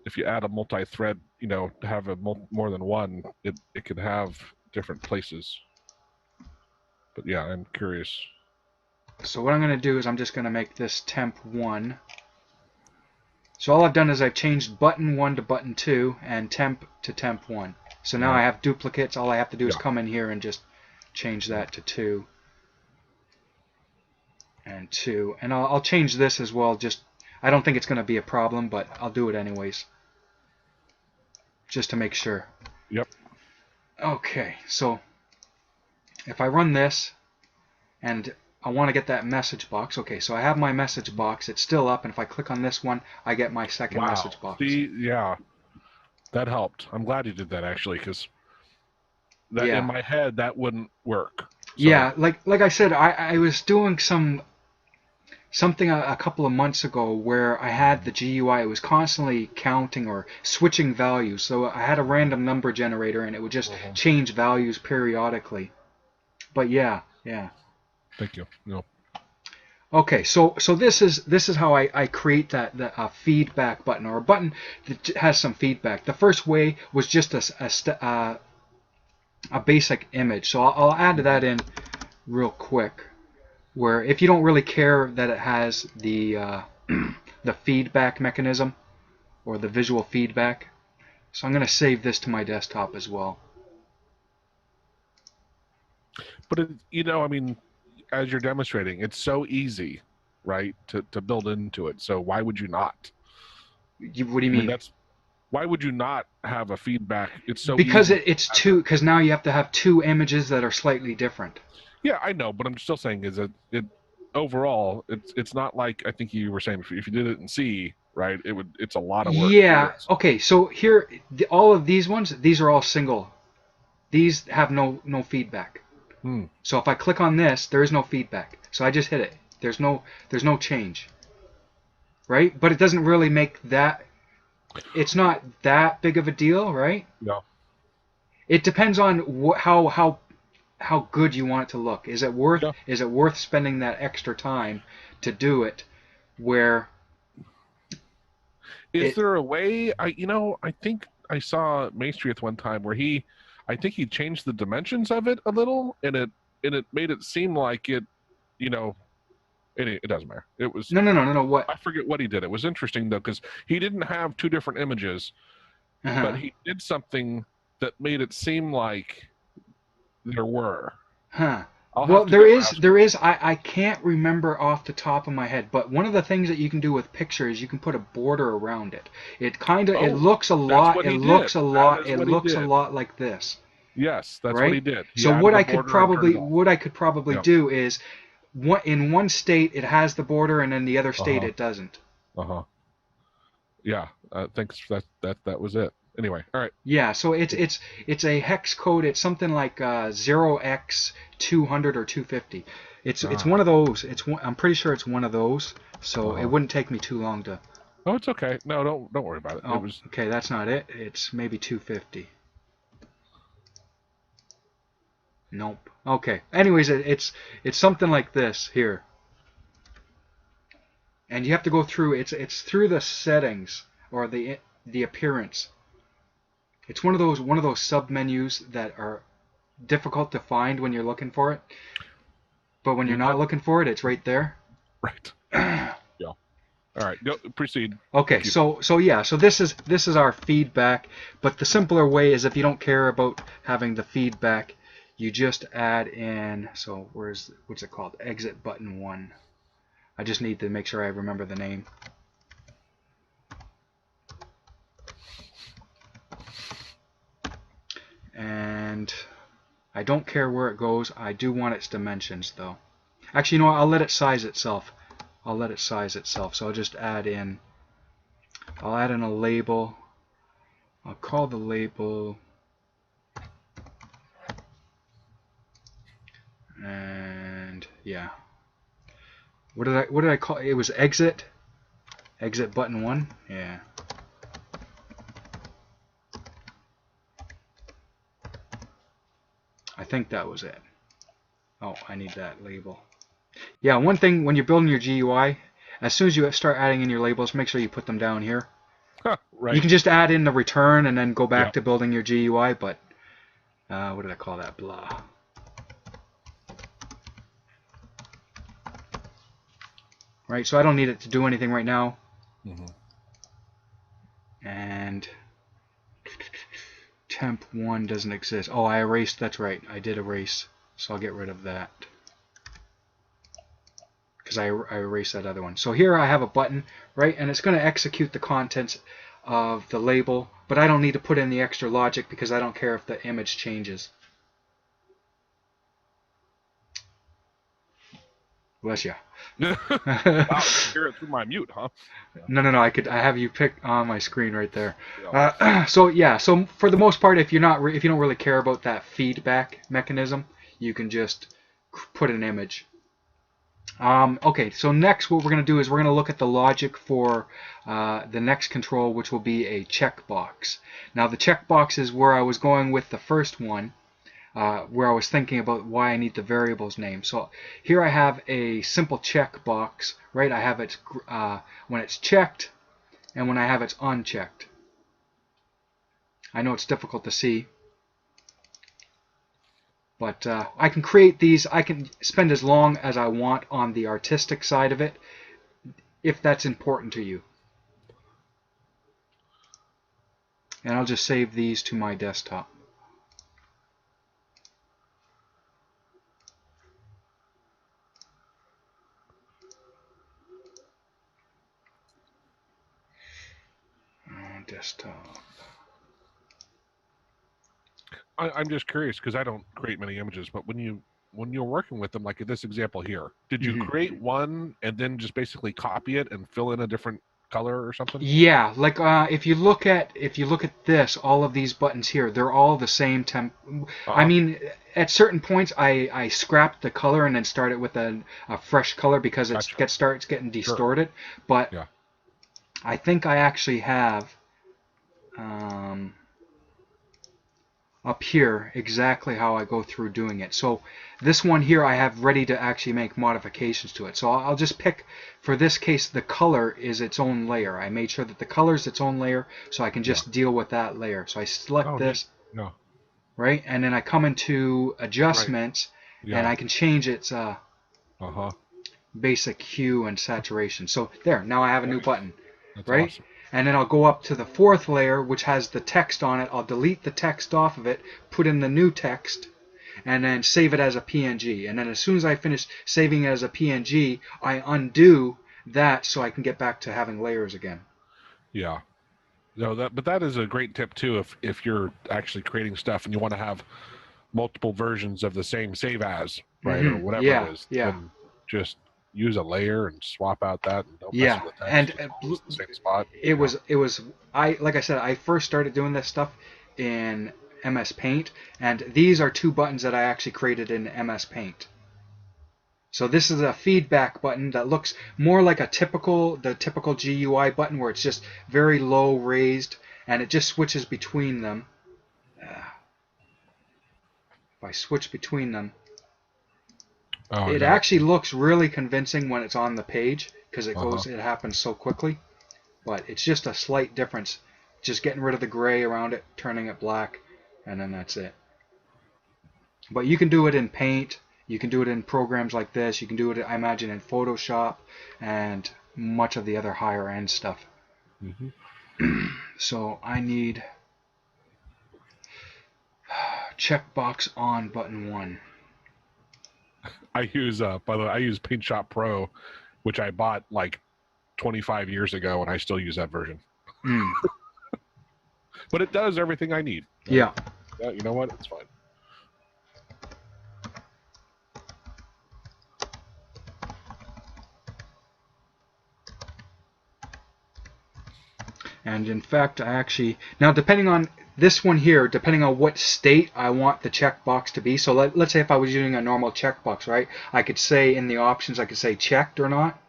if you add a multi-thread, to have more than one, it can have different places. But yeah, I'm curious. So what I'm going to do is I'm just going to make this temp 1. So all I've done is I've changed button 1 to button 2 and temp to temp 1. So now I have duplicates. All I have to do is come in here and just change that to 2 and 2. And I'll change this as well. Just I don't think it's going to be a problem, but I'll do it anyways, just to make sure. Yep. Okay, so if I run this and I want to get that message box. Okay, so I have my message box. It's still up, and if I click on this one, I get my second message box. See, yeah, that helped. I'm glad you did that actually, because that in my head that wouldn't work. So, yeah, like I said, I was doing something a couple of months ago where I had the GUI. It was constantly counting or switching values. So I had a random number generator, and it would just change values periodically. But yeah. Thank you. No. Okay, so this is how I create that feedback button, or a button that has some feedback. The first way was just a basic image. So I'll add that in real quick. Where if you don't really care that it has the the feedback mechanism or the visual feedback, so I'm going to save this to my desktop as well. But I mean, as you're demonstrating, it's so easy, right, to build into it. So why would you not? What do you I mean, mean? why would you not have a feedback? It's so Because easy. it's two. Because now you have to have two images that are slightly different. Yeah, I know, but I'm still saying is that overall it's not like I think you were saying if you did it in C, right? It's a lot of work. Yeah. Okay. So here, all of these ones, these are all single. These have no feedback. So if I click on this, there is no feedback. So I just hit it. There's no change. Right? But it doesn't really make that. It's not that big of a deal, right? No. It depends on how good you want it to look. Is it worth spending that extra time to do it? Where is there a way? I think I saw Maestri at one time where I think he changed the dimensions of it a little, and it made it seem like it. It doesn't matter. It was no. What? I forget what he did. It was interesting though because he didn't have two different images, but he did something that made it seem like there were. Well, there is. I can't remember off the top of my head, but one of the things that you can do with pictures, you can put a border around it. It looks a lot. It looks a lot like this. Yes, that's right? what he did. So what I could probably do is, in one state it has the border, and in the other state it doesn't. Yeah. Thanks. That was it. Anyway, all right. Yeah, so it's a hex code. It's something like 0x200 or 250. It's one of those. I'm pretty sure it's one of those. So it wouldn't take me too long to. Oh, it's okay. No, don't worry about it. Oh, okay, that's not it. It's maybe 250. Nope. Okay. Anyways, it's something like this here. And you have to go through. It's through the settings or the appearance. It's one of those sub menus that are difficult to find when you're looking for it. But when you're not looking for it, it's right there. Right. Yeah. All right. Go proceed. Okay. So this is our feedback. But the simpler way is if you don't care about having the feedback, you just add in. So what's it called? Exit button 1. I just need to make sure I remember the name. And I don't care where it goes. I do want its dimensions though. Actually, you know what? I'll let it size itself. So I'll just add in. I'll add in a label. I'll call the label. And yeah. What did I call it? It was exit. Exit button 1. Yeah. I think that was it. Oh, I need that label. Yeah, one thing when you're building your GUI, as soon as you start adding in your labels, make sure you put them down here. Right. You can just add in the return and then go back to building your GUI, but what did I call that? Blah. Right, so I don't need it to do anything right now. And temp 1 doesn't exist. Oh, I erased. That's right. I did erase. So I'll get rid of that. Because I erased that other one. So here I have a button, right? And it's going to execute the contents of the label. But I don't need to put in the extra logic because I don't care if the image changes. Bless you. Wow, hear it through my mute, huh? No. I have you pick on my screen right there. So for the most part, if you don't really care about that feedback mechanism, you can just put an image. Okay, so next what we're going to do is we're going to look at the logic for the next control, which will be a checkbox. Now the checkbox is where I was going with the first one. Where I was thinking about why I need the variable's name. So here I have a simple checkbox, right? I have it when it's checked and when I have it unchecked. I know it's difficult to see, but I can create these. I can spend as long as I want on the artistic side of it, if that's important to you. And I'll just save these to my desktop. Desktop. I'm just curious because I don't create many images, but when you're working with them, like in this example here, did you create one and then just basically copy it and fill in a different color or something? Yeah, like if you look at this, all of these buttons here, they're all the same temp. I mean, at certain points, I scrapped the color and then started with a fresh color because it starts getting distorted. Sure. But I think I actually have up here exactly how I go through doing it. So this one here I have ready to actually make modifications to it. So I'll just pick, for this case, the color is its own layer. I made sure that the color is its own layer so I can just deal with that layer. So I select this, right? And then I come into adjustments and I can change its basic hue and saturation. So there, now I have a new button. That's right? Awesome. And then I'll go up to the fourth layer, which has the text on it. I'll delete the text off of it, put in the new text, and then save it as a PNG. And then as soon as I finish saving it as a PNG, I undo that so I can get back to having layers again. Yeah. No, but that is a great tip too. If you're actually creating stuff and you want to have multiple versions of the same save as, right, or whatever it is, then just use a layer and swap out that and don't mess with the text. And the same spot. It was like I said, I first started doing this stuff in MS Paint, and these are two buttons that I actually created in MS Paint. So this is a feedback button that looks more like the typical GUI button, where it's just very low raised and it just switches between them. If I switch between them, it actually looks really convincing when it's on the page because it happens so quickly. But it's just a slight difference. Just getting rid of the gray around it, turning it black, and then that's it. But you can do it in Paint. You can do it in programs like this. You can do it, I imagine, in Photoshop and much of the other higher end stuff. So I need checkbox on button 1. I use, by the way, I use Paint Shop Pro, which I bought like 25 years ago, and I still use that version. But it does everything I need. Right? Yeah. Yeah, you know what? It's fine. And in fact, I actually, now depending on this one here, depending on what state I want the checkbox to be. So let's say if I was using a normal checkbox, right? I could say in the options, I could say checked or not.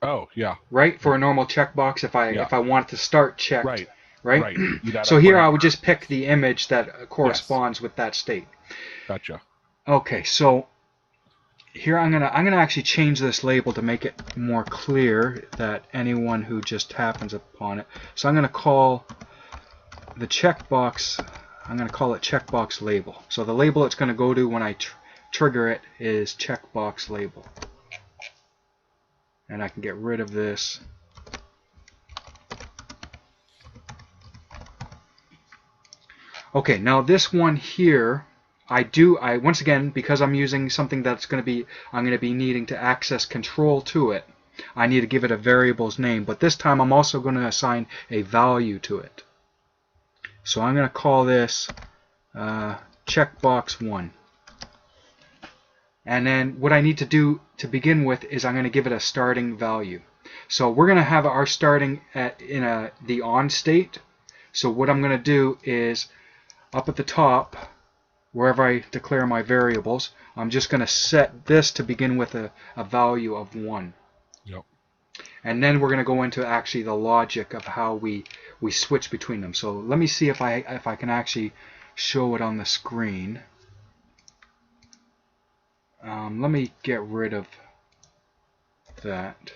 Oh, yeah. Right? For a normal checkbox, if I want it to start checked. Right. So here I would just pick the image that corresponds with that state. Gotcha. Okay, so here I'm gonna actually change this label to make it more clear that anyone who just happens upon it. So I'm gonna call the checkbox, I'm gonna call it checkbox label. So the label it's gonna go to when I trigger it is checkbox label. And I can get rid of this. Okay, now this one here, I once again, because I'm using something that's I'm going to be needing to access control to it, I need to give it a variable's name, but this time I'm also going to assign a value to it. So I'm going to call this checkbox 1. And then what I need to do to begin with is I'm going to give it a starting value. So we're going to have our starting in the on state. So what I'm going to do is up at the top, wherever I declare my variables, I'm just going to set this to begin with a value of 1. Yep. And then we're going to go into actually the logic of how we switch between them. So let me see if I can actually show it on the screen. Let me get rid of that.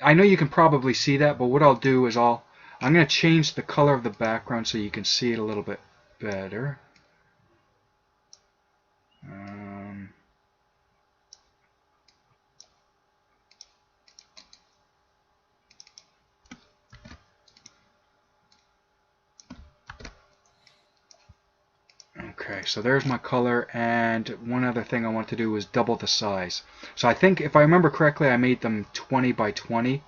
I know you can probably see that, but what I'll do is I'm going to change the color of the background so you can see it a little bit better. Okay, so there's my color, and one other thing I want to do is double the size. So I think, if I remember correctly, I made them 20 by 20.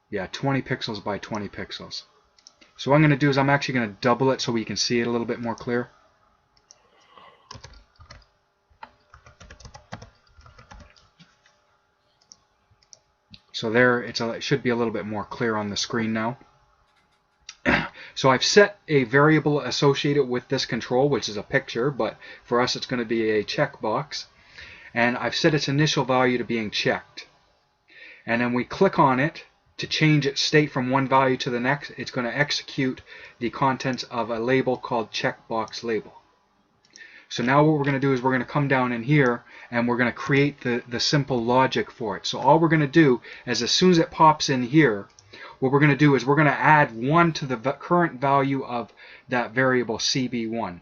Yeah, 20 pixels by 20 pixels. So what I'm going to do is I'm actually going to double it so we can see it a little bit more clear. So there, it should be a little bit more clear on the screen now. So I've set a variable associated with this control, which is a picture, but for us it's going to be a checkbox. And I've set its initial value to being checked. And then we click on it to change its state from one value to the next. It's going to execute the contents of a label called checkbox label. So now what we're going to do is we're going to come down in here and we're going to create the simple logic for it. So all we're going to do is as soon as it pops in here, what we're going to do is we're going to add 1 to the current value of that variable CB1.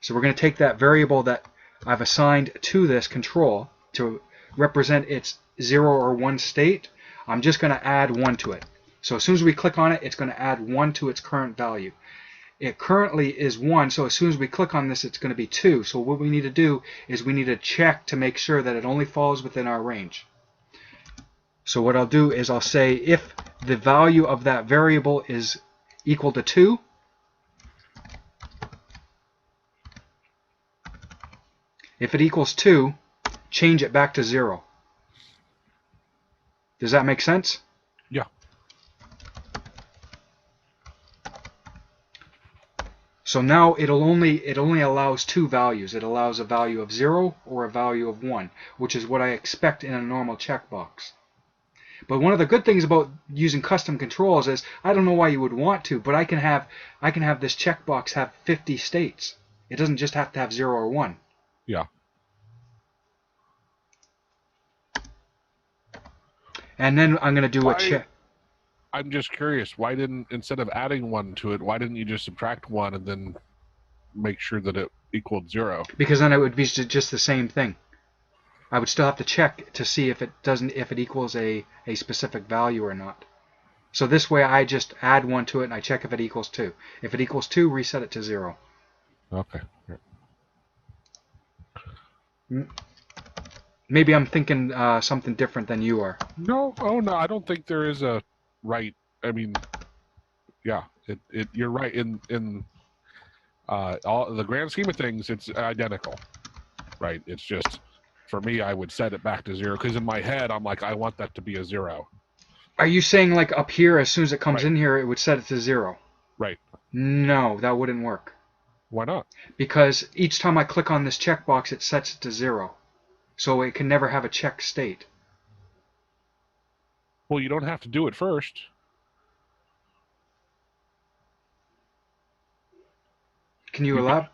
So we're going to take that variable that I've assigned to this control to represent its 0 or 1 state. I'm just going to add 1 to it. So as soon as we click on it, it's going to add 1 to its current value. It currently is 1, so as soon as we click on this, it's going to be 2. So what we need to do is we need to check to make sure that it only falls within our range. So what I'll do is I'll say if the value of that variable is equal to 2, if it equals 2, change it back to 0. Does that make sense? Yeah. So now it only allows 2 values. It allows a value of 0 or a value of 1, which is what I expect in a normal checkbox. But one of the good things about using custom controls is I don't know why you would want to, but I can have this checkbox have 50 states. It doesn't just have to have 0 or 1. Yeah. And then I'm going to do a check. I'm just curious. Why didn't, instead of adding 1 to it, why didn't you just subtract 1 and then make sure that it equaled 0? Because then it would be just the same thing. I would still have to check to see if it equals a specific value or not. So this way I just add 1 to it and I check if it equals 2. If it equals 2, reset it to 0. Okay. Maybe I'm thinking something different than you are. No, oh no, I don't think there is a right. I mean, yeah, you're right in all the grand scheme of things. It's identical, right? It's just, for me, I would set it back to 0 because in my head I'm like, I want that to be a 0. Are you saying like up here, as soon as it comes Right. in here, it would set it to 0? Right. No, that wouldn't work. Why not? Because each time I click on this checkbox, it sets it to 0. So it can never have a check state. Well, you don't have to do it first. Can you elaborate?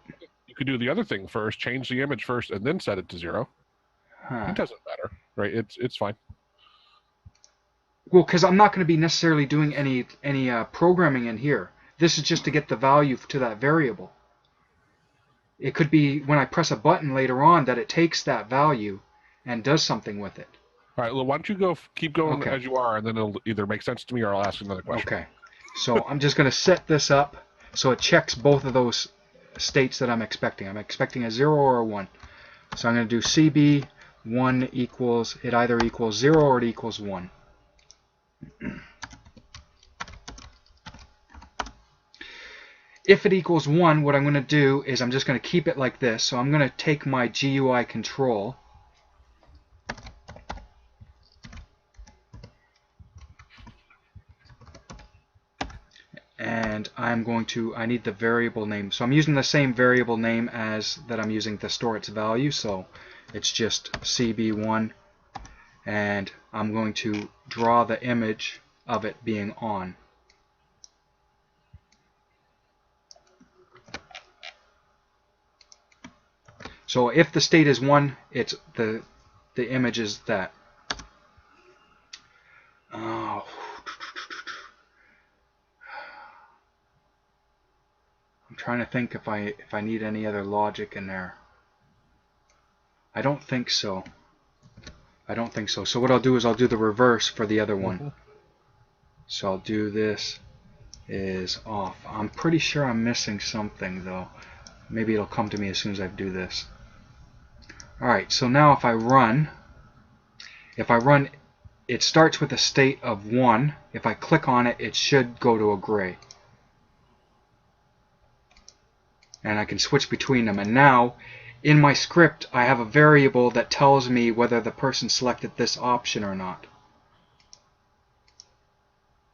You could do the other thing first, change the image first, and then set it to 0. Huh. It doesn't matter, right? It's fine. Well, because I'm not going to be necessarily doing any programming in here. This is just to get the value to that variable. It could be when I press a button later on that it takes that value and does something with it. All right, well, why don't you keep going Okay. as you are, and then it'll either make sense to me or I'll ask another question. Okay. So I'm just going to set this up so it checks both of those states that I'm expecting. I'm expecting a 0 or a 1. So I'm going to do CB1 equals, it either equals 0 or it equals 1. If it equals 1, what I'm going to do is I'm just going to keep it like this. So I'm going to take my GUI control and I'm going to, I need the variable name. So I'm using the same variable name as that I'm using to store its value. So it's just CB1, and I'm going to draw the image of it being on. So if the state is 1, it's the image is that. Oh. I'm trying to think if I need any other logic in there. I don't think so. I don't think so. So what I'll do is I'll do the reverse for the other one. So I'll do this is off. I'm pretty sure I'm missing something though. Maybe it'll come to me as soon as I do this. Alright, so now if I run, it starts with a state of 1. If I click on it, it should go to a gray. And I can switch between them. And now, in my script, I have a variable that tells me whether the person selected this option or not.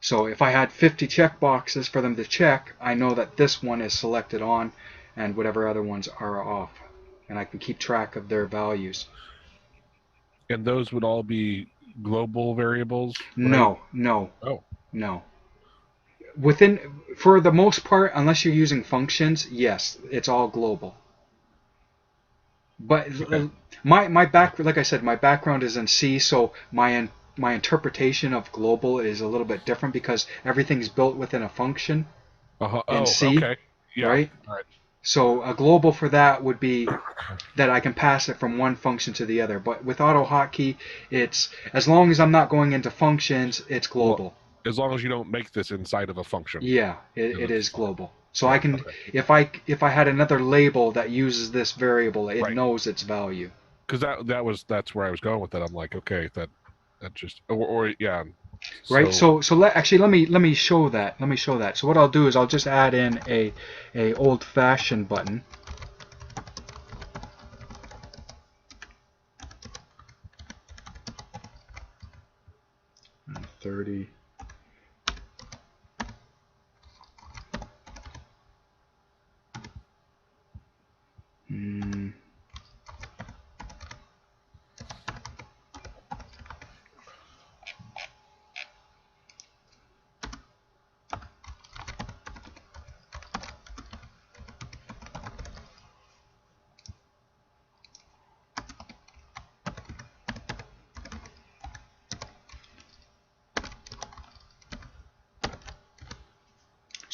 So if I had 50 checkboxes for them to check, I know that this one is selected on and whatever other ones are off. And I can keep track of their values. And those would all be global variables? Right? No. For the most part, unless you're using functions, yes, it's all global. But okay. Like I said, my background is in C, so my interpretation of global is a little bit different because everything's built within a function in C, okay. Yeah. Right? All right. So a global for that would be that I can pass it from one function to the other. But with AutoHotkey, it's as long as I'm not going into functions, it's global. Well, as long as you don't make this inside of a function. Yeah, it is global. So yeah, I can, okay. if I had another label that uses this variable, it knows its value. Because that's where I was going with that. I'm like, okay, that just or yeah. Right. So let me show that. Let me show that. So what I'll do is I'll just add in a old-fashioned button. And 30.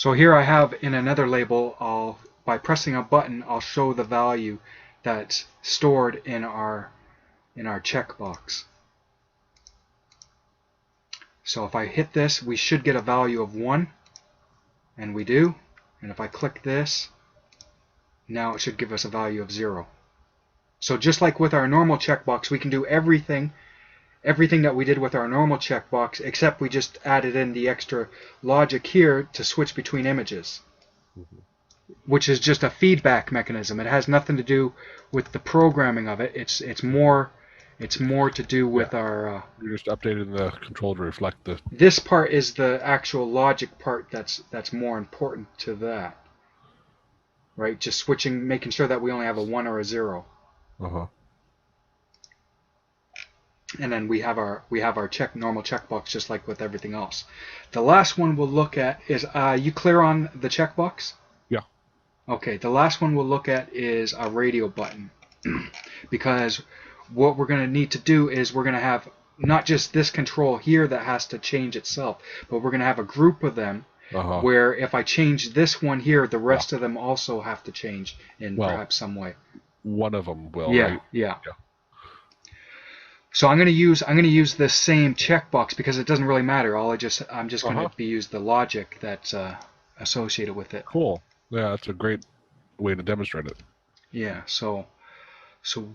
So here I have in another label, by pressing a button, I'll show the value that's stored in our checkbox. So if I hit this, we should get a value of 1, and we do. And if I click this, now it should give us a value of 0. So just like with our normal checkbox, we can do everything that we did with our normal checkbox, except we just added in the extra logic here to switch between images, which is just a feedback mechanism. It has nothing to do with the programming of it. It's more to do with our. You're just updating the control to reflect the. This part is the actual logic part that's more important to that, right? Just switching, making sure that we only have a 1 or a 0. And then we have our normal checkbox, just like with everything else. The last one we'll look at is you clear on the checkbox? Yeah. Okay. The last one we'll look at is a radio button, because what we're going to need to do is we're going to have not just this control here that has to change itself, but we're going to have a group of them where if I change this one here, the rest of them also have to change in perhaps some way. One of them will. Yeah, right? yeah. So I'm going to use this same checkbox because it doesn't really matter. I'm just going to use the logic that's associated with it. Cool. Yeah, that's a great way to demonstrate it. Yeah. So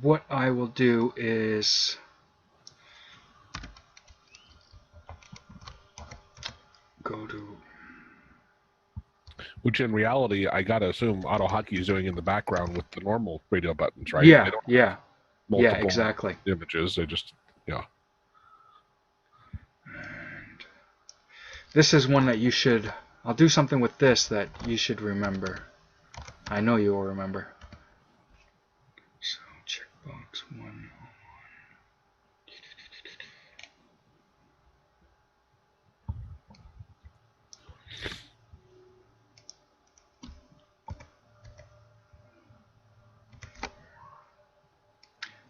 what I will do is go to. Which in reality, I gotta assume AutoHotkey is doing in the background with the normal radio buttons, right? Yeah, They don't yeah. multiple Yeah, exactly. images. They just, And this is one that you should. I'll do something with this that you should remember. I know you will remember. So checkbox 1.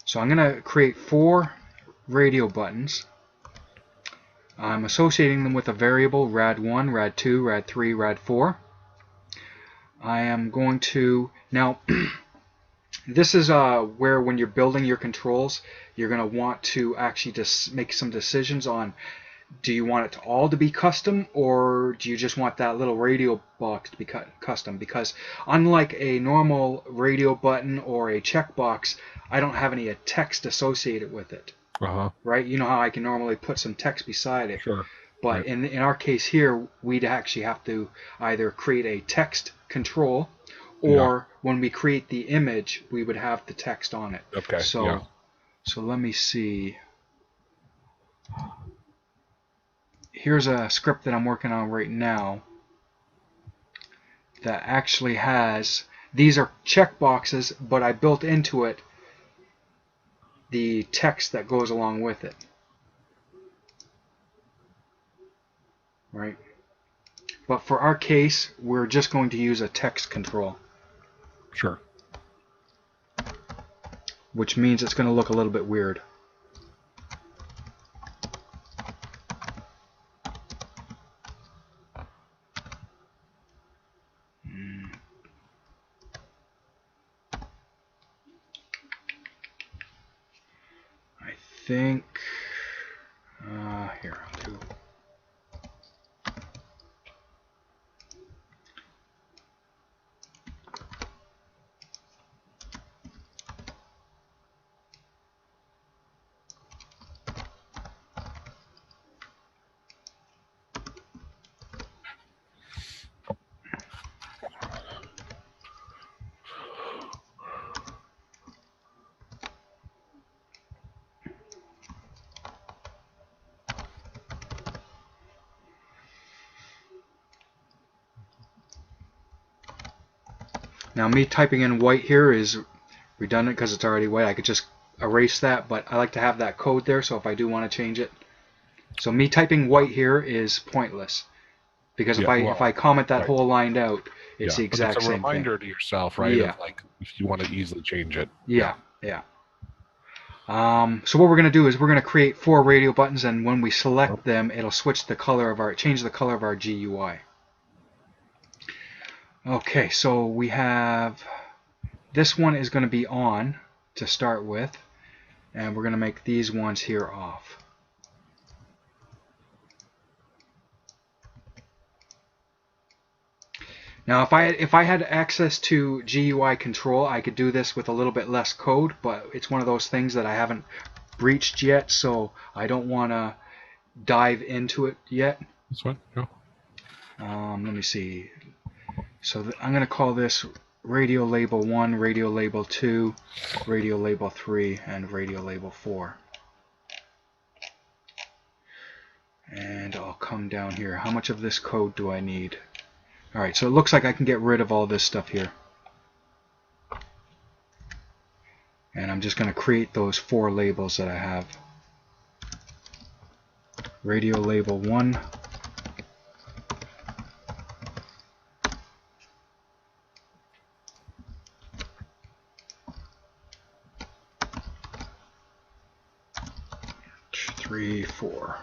So I'm going to create 4 radio buttons. I'm associating them with a variable rad1, rad2, rad3, rad4. I am going to now this is where when you're building your controls, you're going to want to actually just make some decisions on, do you want it all to be custom, or do you just want that little radio box to be custom? Because unlike a normal radio button or a checkbox, I don't have any text associated with it. Right? You know how I can normally put some text beside it. Sure. But in our case here, we'd actually have to either create a text control, or when we create the image, we would have the text on it. Okay. So let me see. Here's a script that I'm working on right now that actually has, these are checkboxes, but I built into it the text that goes along with it. Right? But for our case, we're just going to use a text control. Sure. Which means it's going to look a little bit weird. I think here I'll do. Now me typing in white here is redundant because it's already white. I could just erase that, but I like to have that code there, so if I do want to change it. So me typing white here is pointless, because if I comment that whole line out, it's the exact same thing. It's a reminder to yourself, right? Yeah. Of like if you want to easily change it. Yeah. So what we're going to do is we're going to create 4 radio buttons, and when we select them, it'll switch the color of change the color of our GUI. Okay, so we have this one is going to be on to start with, and we're going to make these ones here off. Now if I had access to GUI Control, I could do this with a little bit less code, but it's one of those things that I haven't breached yet, so I don't want to dive into it yet. This one? Yeah. Let me see. So I'm going to call this radio label 1, radio label 2, radio label 3, and radio label 4. And I'll come down here. How much of this code do I need? Alright, so it looks like I can get rid of all this stuff here. And I'm just going to create those 4 labels that I have. Radio label 1. Three, 4.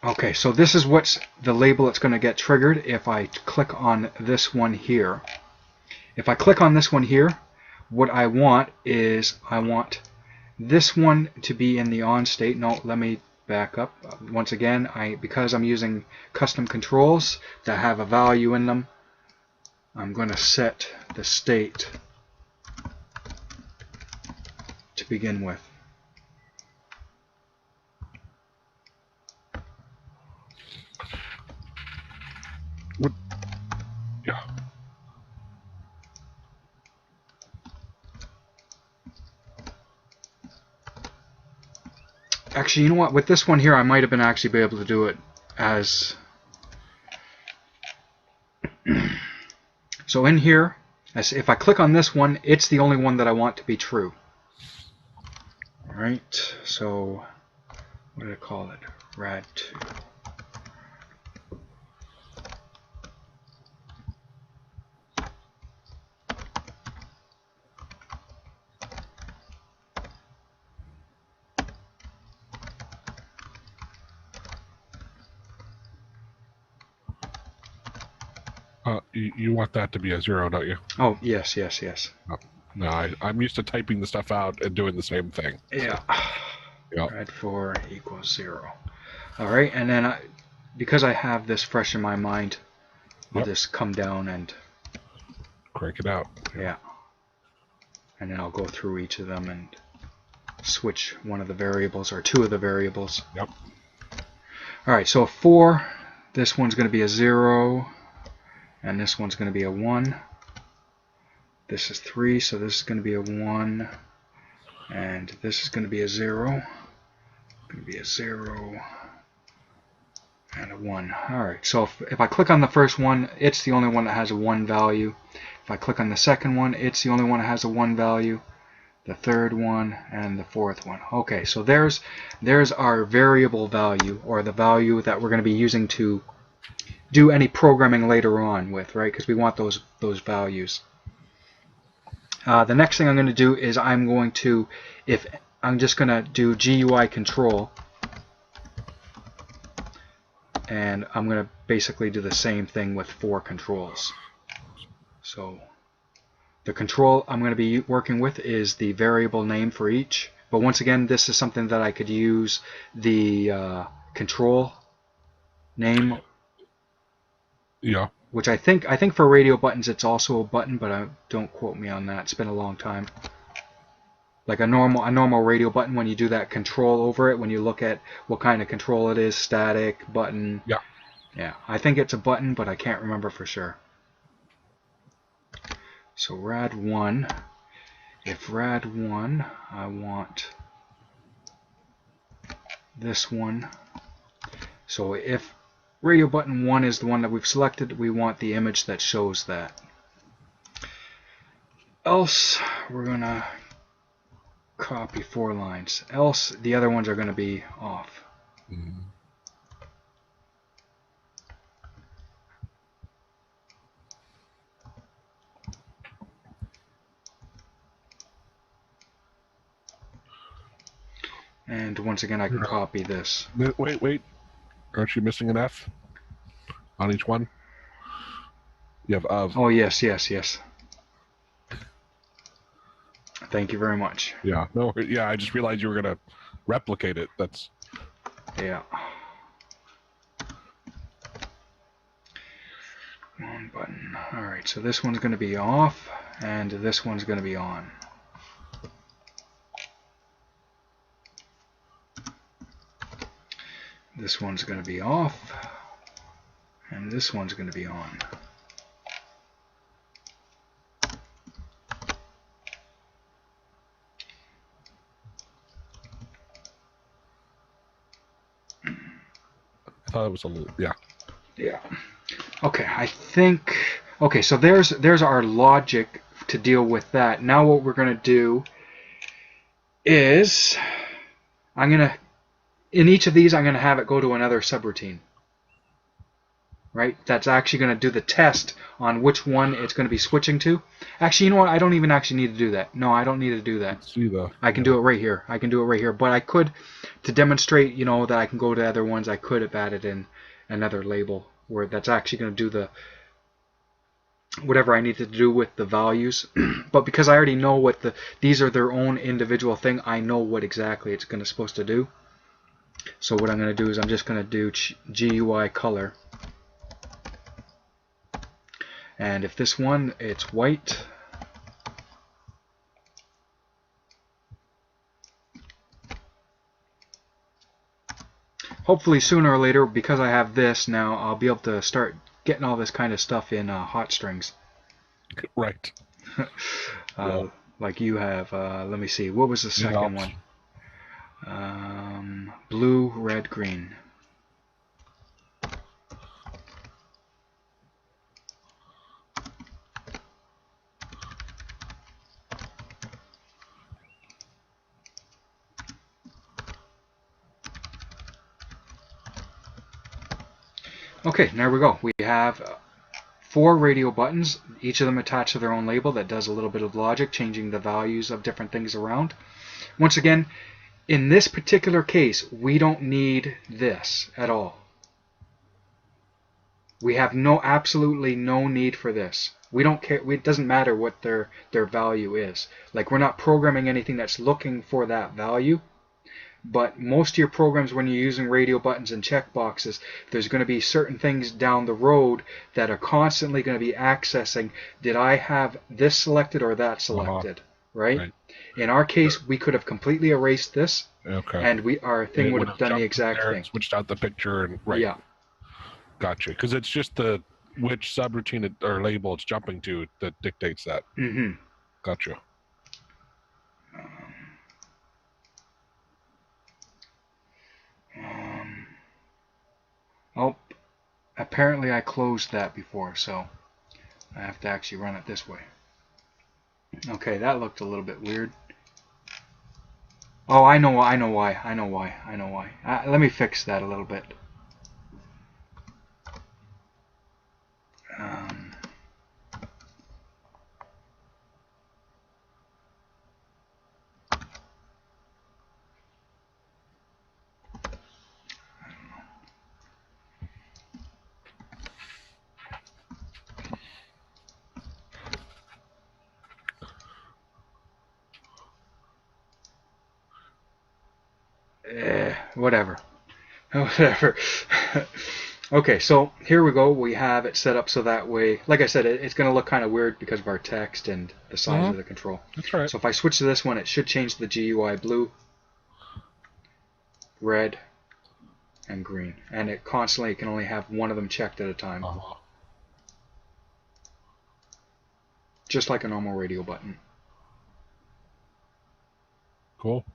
Okay, so this is what's the label that's going to get triggered if I click on this one here. If I click on this one here, what I want is I want this one to be in the on state. No, let me back up. Once again, because I'm using custom controls that have a value in them, I'm going to set the state to begin with. What? Yeah. Actually, you know what? With this one here, I might have been actually be able to do it as... So in here, if I click on this one, it's the only one that I want to be true. Alright, so what did I call it? Rad2. You want that to be a 0, don't you? Oh, yes, yes, yes. Oh, no, I'm used to typing the stuff out and doing the same thing. Yeah. Yep. Rad4 equals 0. Alright, and then because I have this fresh in my mind, I'll just come down and crank it out. Yeah. And then I'll go through each of them and switch one of the variables or 2 of the variables. Yep. Alright, so 4, this one's going to be a 0, and this one's going to be a 1. This is 3, so this is going to be a 1, and this is going to be a 0. Going to be a 0 and a 1. Alright, so if I click on the first one, it's the only one that has a 1 value. If I click on the second one, it's the only one that has a 1 value. The third one and the fourth one. Okay, so there's our variable value, or the value that we're going to be using to do any programming later on with, right? Because we want those values. The next thing I'm going to do is I'm just going to do GUI control, and I'm going to basically do the same thing with 4 controls. So the control I'm going to be working with is the variable name for each. But once again, this is something that I could use the control name. Yeah. Which I think for radio buttons it's also a button, but don't quote me on that. It's been a long time. Like a normal radio button, when you do that control over it, when you look at what kind of control it is, static, button. Yeah. Yeah, I think it's a button, but I can't remember for sure. So rad1, if rad1, I want this one. So if radio button 1 is the one that we've selected, we want the image that shows that. Else, we're going to copy 4 lines. Else, the other ones are going to be off. Mm-hmm. And once again, I can copy this. Wait. Aren't you missing an F on each one? You have of. Oh, yes. Thank you very much. Yeah. No. Yeah. I just realized you were gonna replicate it. That's. Yeah. On button. All right. So this one's going to be off, and this one's going to be on. This one's going to be off, and this one's going to be on. I thought it was a little. Yeah. Yeah. Okay, I think. Okay, so there's our logic to deal with that. Now what we're going to do is in each of these I'm going to have it go to another subroutine. Right? That's actually going to do the test on which one it's going to be switching to. Actually, you know what? I don't even actually need to do that. No, I don't need to do that. I can do it right here. I can do it right here. But I could, to demonstrate, you know, that I can go to other ones, I could have added in another label where that's actually going to do the whatever I need to do with the values. But because I already know what these are their own individual thing, I know what exactly it's supposed to do. So what I'm going to do is I'm just going to do GUI color. And if this one, it's white. Hopefully sooner or later, because I have this now, I'll be able to start getting all this kind of stuff in hot strings. Right. Like you have, let me see, what was the second one? Blue, red, green. Okay, there we go. We have 4 radio buttons, each of them attached to their own label that does a little bit of logic, changing the values of different things around. Once again, in this particular case, we don't need this at all. We have absolutely no need for this. We don't care. It doesn't matter what their value is. Like, we're not programming anything that's looking for that value. But most of your programs, when you're using radio buttons and checkboxes, there's going to be certain things down the road that are constantly going to be accessing, did I have this selected or that selected, right? In our case, we could have completely erased this, and our thing would have done the exact thing. Switched out the picture, and Yeah. Gotcha. Because it's just which subroutine or label it's jumping to that dictates that. Mm-hmm. Gotcha. Oh, apparently I closed that before, so I have to actually run it this way. Okay, that looked a little bit weird. Oh, I know why. Let me fix that a little bit. Whatever. Okay, so here we go. We have it set up so that way, like I said, it's going to look kind of weird because of our text and the size of the control. That's right. So if I switch to this one, it should change the GUI blue, red, and green. And it constantly can only have one of them checked at a time. Just like a normal radio button. Cool.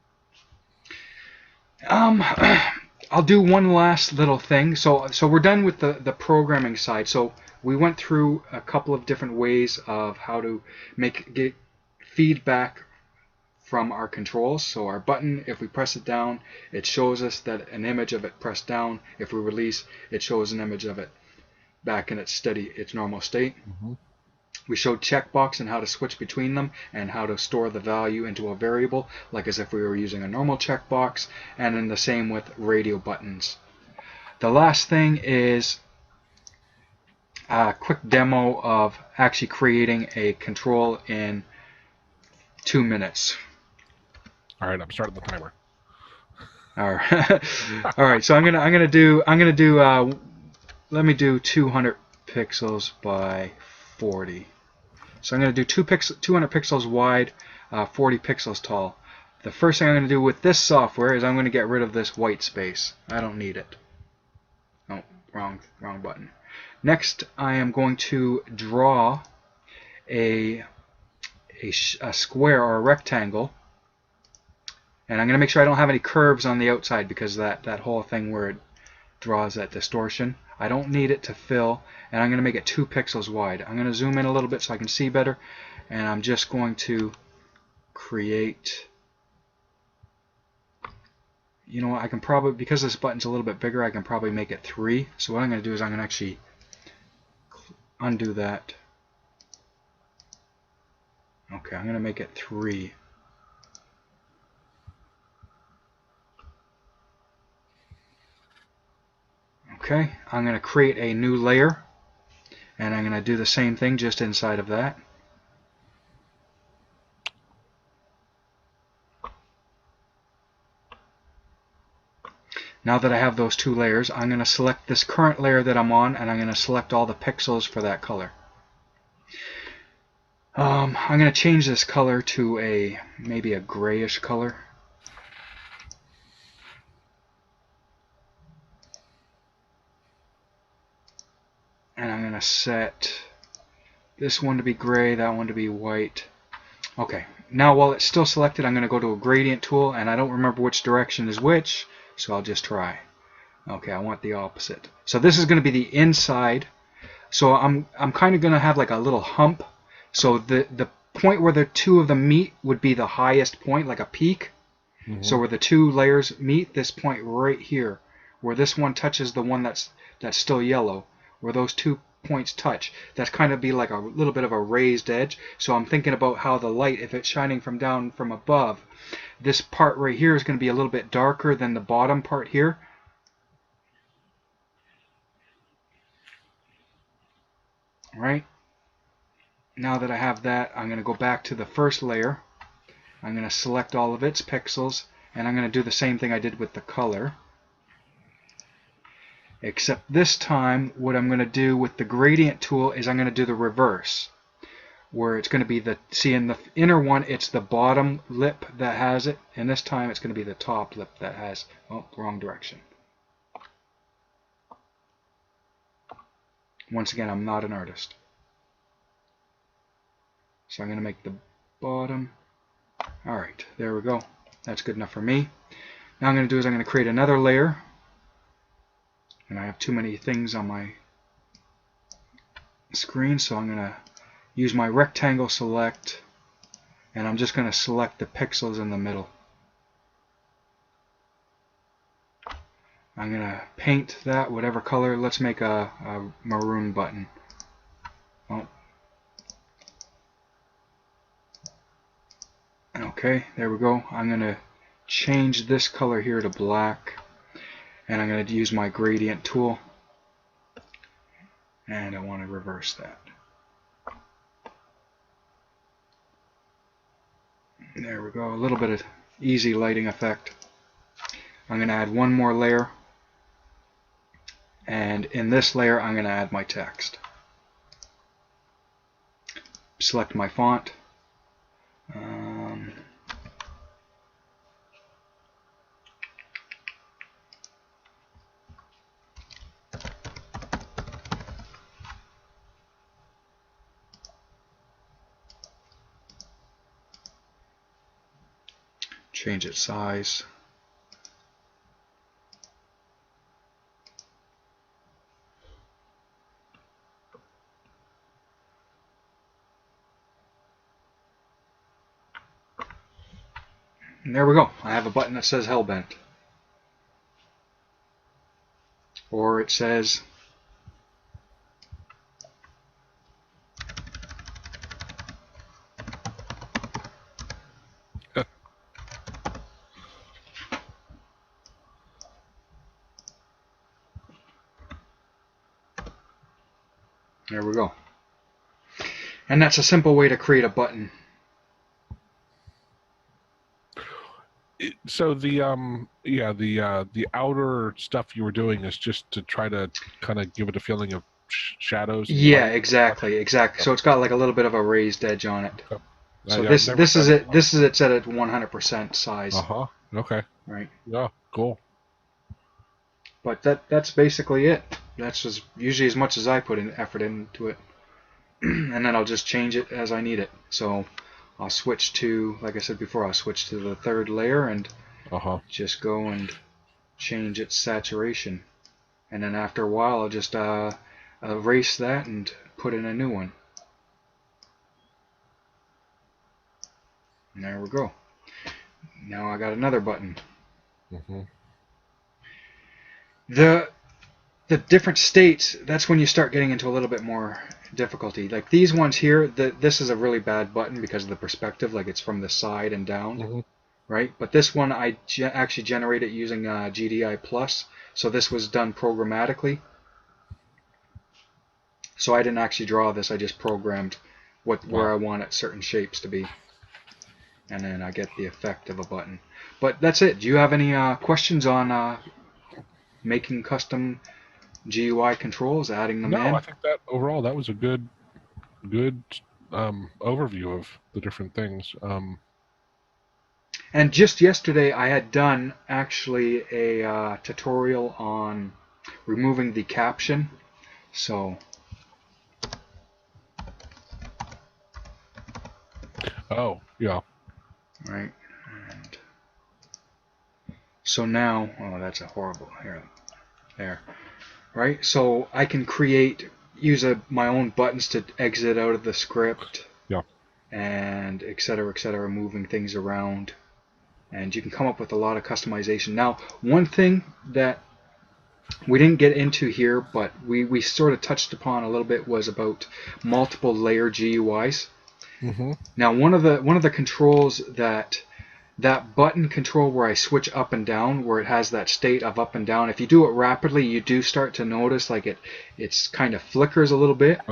I'll do one last little thing. So we're done with the programming side. So we went through a couple of different ways of how to get feedback from our controls. So our button, if we press it down, it shows us that an image of it pressed down. If we release, it shows an image of it back in its normal state. We showed checkbox and how to switch between them and how to store the value into a variable, like as if we were using a normal checkbox, and then the same with radio buttons. The last thing is a quick demo of actually creating a control in 2 minutes. All right, I'm starting the timer. All right. All right. So I'm gonna do let me do 200 pixels by 40. So I'm gonna do 200 pixels wide, 40 pixels tall. The first thing I'm gonna do with this software is I'm gonna get rid of this white space. I don't need it. Oh, wrong button. Next, I am going to draw a square or a rectangle, and I'm going to make sure I don't have any curves on the outside, because that whole thing where it draws that distortion, I don't need it to fill, and I'm going to make it 2 pixels wide. I'm going to zoom in a little bit so I can see better, and I'm just going to create, you know what, I can probably, because this button's a little bit bigger, I can probably make it 3. So what I'm going to do is I'm going to actually undo that. Okay, I'm going to make it 3. Okay, I'm going to create a new layer, and I'm going to do the same thing just inside of that. Now that I have those 2 layers, I'm going to select this current layer that I'm on, and I'm going to select all the pixels for that color. I'm going to change this color to maybe a grayish color. And I'm going to set this one to be gray, that one to be white. Okay, now while it's still selected, I'm going to go to a gradient tool, and I don't remember which direction is which, so I'll just try. Okay, I want the opposite. So this is going to be the inside. So I'm kind of going to have like a little hump. So the point where the 2 of them meet would be the highest point, like a peak. Mm-hmm. So where the 2 layers meet, this point right here, where this one touches the one that's still yellow, where those 2 points touch, that's kind of be like a little bit of a raised edge. So I'm thinking about how the light, if it's shining from down from above, this part right here is going to be a little bit darker than the bottom part here. All right. Now that I have that, I'm going to go back to the first layer. I'm going to select all of its pixels, and I'm going to do the same thing I did with the color. Except this time, what I'm going to do with the gradient tool is I'm going to do the reverse. Where it's going to be see in the inner one, it's the bottom lip that has it, and this time it's going to be the top lip that has, oh, wrong direction. Once again, I'm not an artist. So I'm going to make the bottom. Alright, there we go. That's good enough for me. Now I'm going to do is I'm going to create another layer. And I have too many things on my screen, so I'm going to use my rectangle select, and I'm just going to select the pixels in the middle. I'm going to paint that whatever color. Let's make a maroon button. Oh. Okay, there we go. I'm going to change this color here to black, and I'm going to use my gradient tool, and I want to reverse that. There we go, a little bit of easy lighting effect. I'm going to add one more layer, and in this layer I'm going to add my text. Select my font. Change its size. And there we go. I have a button that says Hellbent. Or it says There we go. And that's a simple way to create a button. So the the outer stuff you were doing is just to try to kind of give it a feeling of shadows and Yeah, light. exactly. So it's got like a little bit of a raised edge on it. Okay. So Yeah, I've never this is done. it. This is it set at 100% size. Uh-huh. Okay. Right. Yeah. Cool. But that's basically it. That's just usually as much as I put in effort into it. And then I'll just change it as I need it. So I'll switch to, like I said before, I'll switch to the third layer and just go and change its saturation. And then after a while, I'll just erase that and put in a new one. And there we go. Now I got another button. The different states, that's when you start getting into a little bit more difficulty. Like these ones here, this is a really bad button because of the perspective, like it's from the side and down, right? But this one I actually generated using GDI Plus, so this was done programmatically. So I didn't actually draw this, I just programmed where I wanted certain shapes to be. And then I get the effect of a button. But that's it. Do you have any questions on making custom GUI controls, adding them in? No, I think that overall that was a good overview of the different things. And just yesterday I had done actually a tutorial on removing the caption. So oh, yeah. Right. And so now, oh, that's a horrible there. Right? So I can use my own buttons to exit out of the script. Yeah. And et cetera, moving things around. And you can come up with a lot of customization. Now, one thing that we didn't get into here, but we sort of touched upon a little bit, was about multiple layer GUIs. Now, one of the controls that button control where I switch up and down, where it has that state of up and down, if you do it rapidly, you do start to notice like it's kind of flickers a little bit.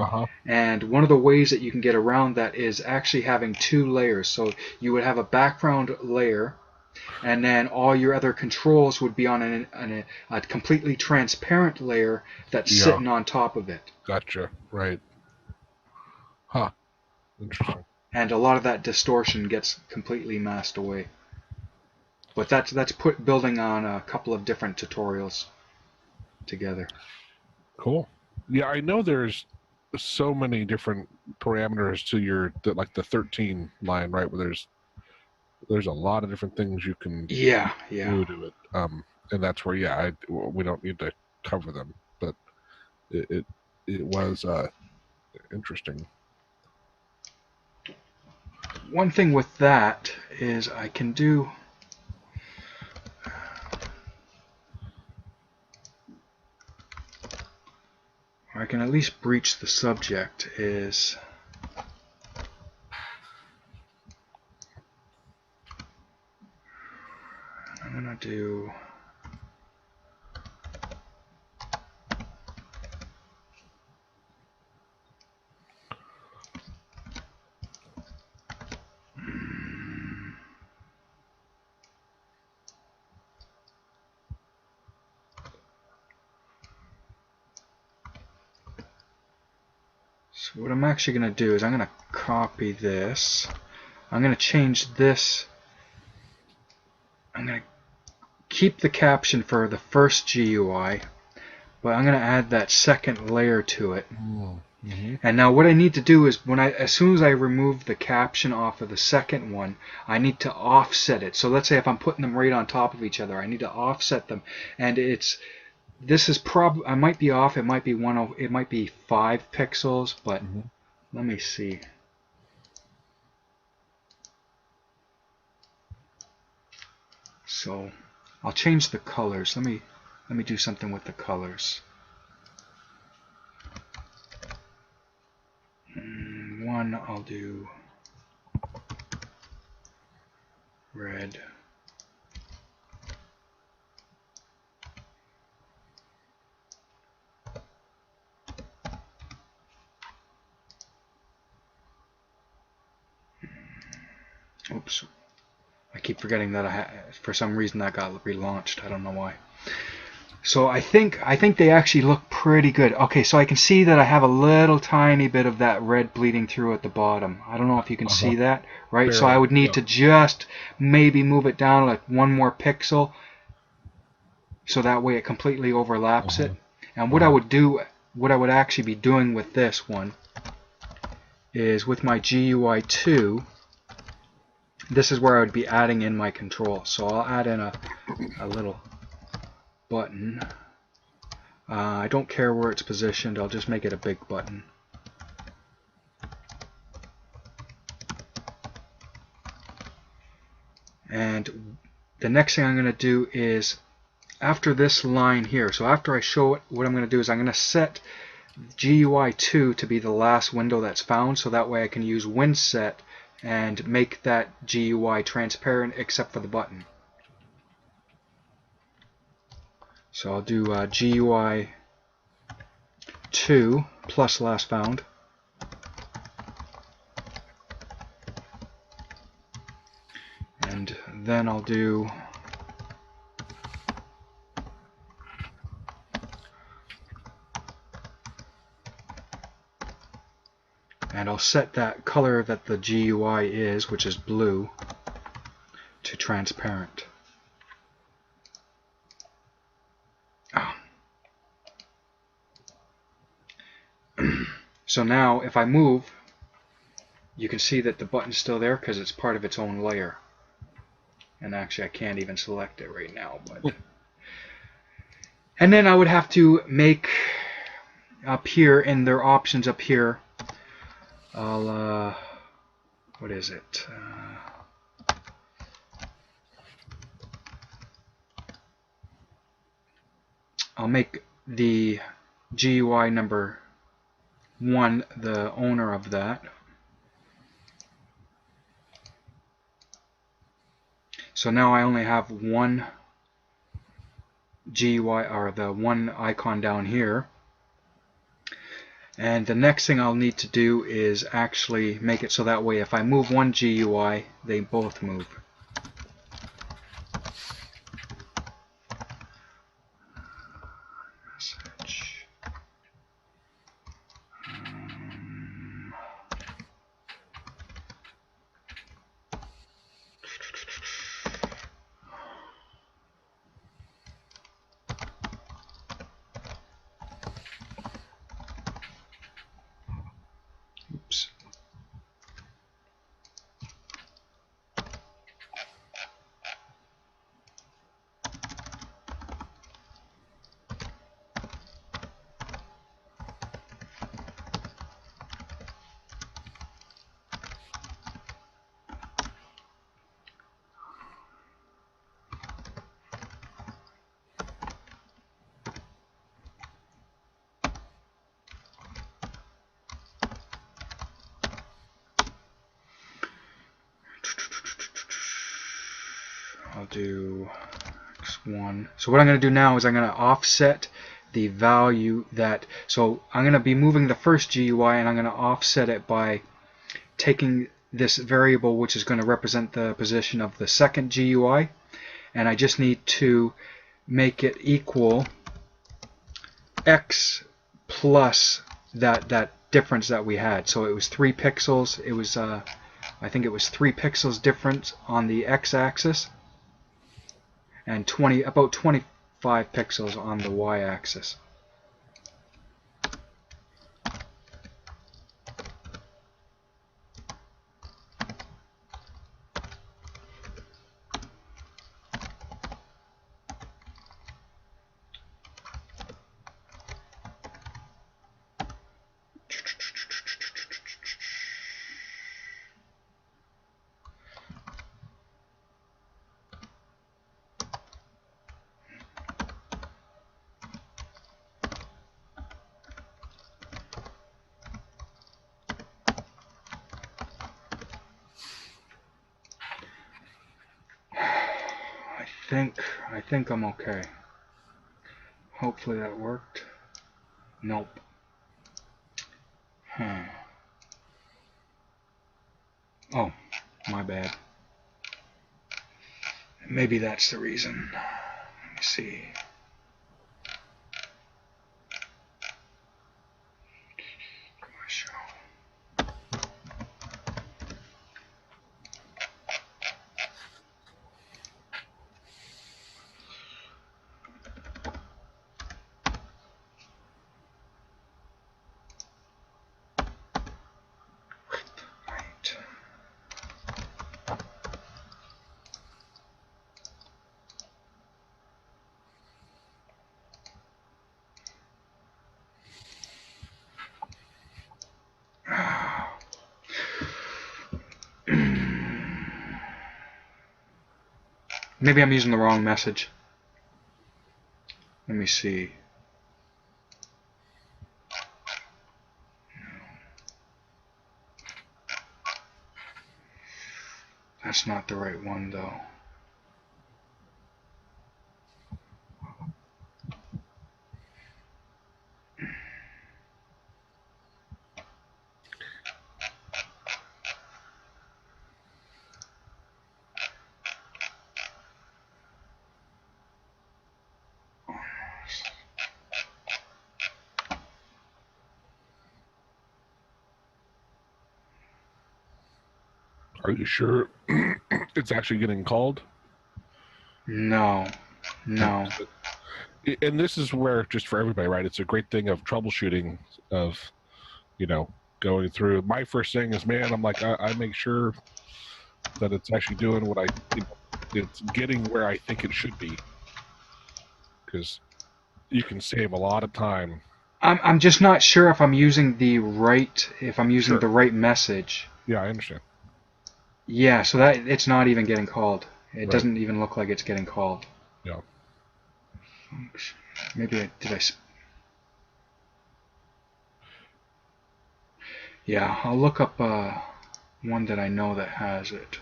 And one of the ways that you can get around that is actually having two layers. So you would have a background layer, and then all your other controls would be on a completely transparent layer that's sitting on top of it. Gotcha. Right. Huh. Interesting. And a lot of that distortion gets completely masked away. But that's building on a couple of different tutorials together. Cool. Yeah, I know there's so many different parameters to like the 13 line, right? Where there's a lot of different things you can do to it. And that's where we don't need to cover them, but it was interesting. One thing with that is I can do or I can at least breach the subject is I'm gonna do so what I'm actually going to do is I'm going to copy this. I'm going to change this. I'm going to keep the caption for the first GUI, but I'm going to add that second layer to it. And now what I need to do is as soon as I remove the caption off of the second one, I need to offset it. So let's say if I'm putting them right on top of each other, I need to offset them. And this is I might be off. It might be 5 pixels, but let me see. So I'll change the colors. Let me do something with the colors. One I'll do red. Oops. I keep forgetting that for some reason that got relaunched. I don't know why. So I think they actually look pretty good. Okay, so I can see that I have a little tiny bit of that red bleeding through at the bottom. I don't know if you can see that, right? Barely, So I would need yeah. to just maybe move it down like one more pixel, so that way it completely overlaps it. And what I would actually be doing with this one is with my GUI 2, this is where I would be adding in my control. So I'll add in a little button. I don't care where it's positioned, I'll just make it a big button. And the next thing I'm going to do is, after this line here, so after I show it, what I'm going to do is I'm going to set GUI 2 to be the last window that's found, so that way I can use WinSet and make that GUI transparent except for the button. So I'll do GUI 2 plus last found. And then I'll do and I'll set that color that the GUI is, which is blue, to transparent. So now if I move, you can see that the button's still there because it's part of its own layer. And actually I can't even select it right now. But and then I would have to make up here in their options up here, I'll what is it? I'll make the GUI number 1 the owner of that. So now I only have one GUI, or the one icon down here. And the next thing I'll need to do is actually make it so that way if I move one GUI, they both move. Message. Oops. I'll do X1. So what I'm going to do now is I'm going to offset the value that, so I'm going to be moving the first GUI and I'm going to offset it by taking this variable which is going to represent the position of the second GUI, and I just need to make it equal X plus that difference that we had. So it was 3 pixels. It was I think it was 3 pixels difference on the X-axis and about 25 pixels on the Y-axis. I think I'm okay. Hopefully that worked. Nope. Oh, my bad. Maybe that's the reason. Let me see. Maybe I'm using the wrong message. Let me see. That's not the right one, though. Are you sure it's actually getting called? No. No. And this is where, just for everybody, right, it's a great thing of troubleshooting, of, you know, going through. My first thing is, man, I'm like, I make sure that it's actually doing what it's getting where I think it should be, because you can save a lot of time. I'm just not sure if I'm using the right Sure. the right message. Yeah, I understand. Yeah, so that it's not even getting called. It Right. doesn't even look like it's getting called. Yeah. Maybe Yeah, I'll look up one that I know that has it.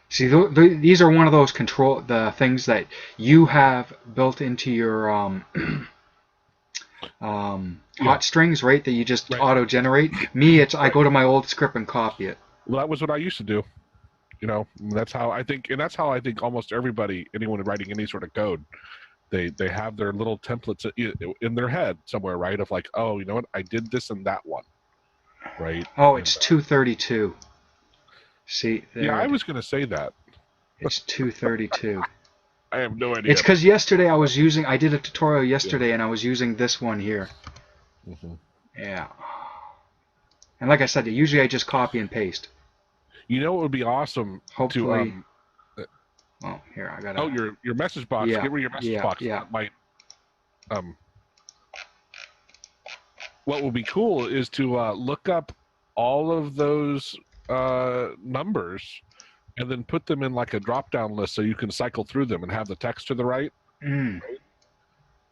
See, these are one of those the things that you have built into your hot strings, right? That you just auto-generate. Me, it's I go to my old script and copy it. Well, that was what I used to do. You know, that's how I think, and that's how I think almost everybody, anyone writing any sort of code, they have their little templates in their head somewhere, right? Of like, oh, you know what, I did this and that one, right? Oh, it's 232. See, there. Yeah, I was going to say that. It's 232. I have no idea. It's because yesterday I did a tutorial yesterday, and I was using this one here. Mm-hmm. Yeah. And like I said, usually I just copy and paste. You know, it would be awesome. Hopefully. Oh, here I got. Oh, your message box. Yeah, Get rid of your message box. Yeah. That might. What would be cool is to look up all of those numbers, and then put them in like a drop-down list so you can cycle through them and have the text to the right. Mm. Right?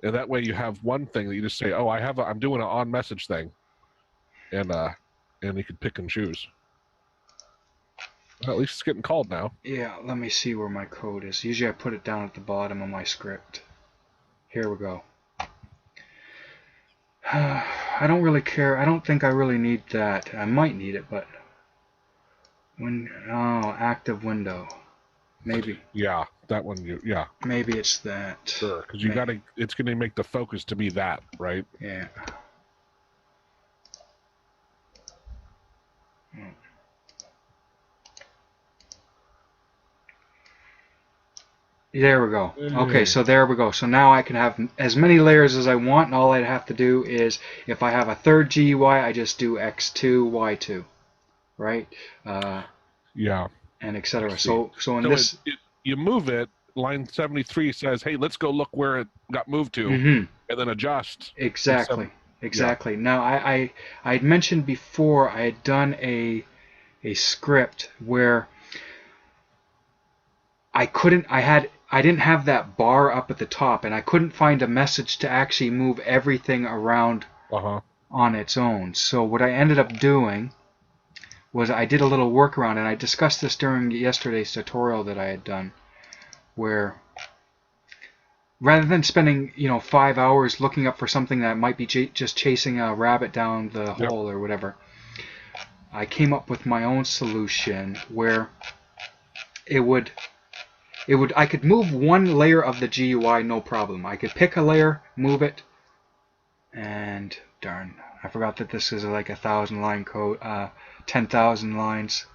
And that way you have one thing that you just say, oh, I'm doing an on message thing, and you can pick and choose. Well, at least it's getting called now. Yeah, let me see where my code is. Usually I put it down at the bottom of my script. Here we go. I don't really care. I don't think I really need that. I might need it, but active window. Maybe. Yeah, that one. Yeah. Maybe it's that. Sure, because you got to. It's going to make the focus to be that, right? Yeah. There we go. Okay, so there we go. So now I can have as many layers as I want, and all I'd have to do is, if I have a third GUI, I just do X2, Y2, right? Yeah. And etc. So in this, you move it. Line 73 says, "Hey, let's go look where it got moved to, and then adjust." Exactly. Yeah. Now I had mentioned before I had done a script where I didn't have that bar up at the top, and I couldn't find a message to actually move everything around on its own. So what I ended up doing was I did a little workaround, and I discussed this during yesterday's tutorial that I had done, where rather than spending 5 hours looking up for something that might be just chasing a rabbit down the hole or whatever, I came up with my own solution where I could move one layer of the GUI no problem. I could pick a layer, move it, and darn, I forgot that this is like 1,000 line code, 10,000 lines.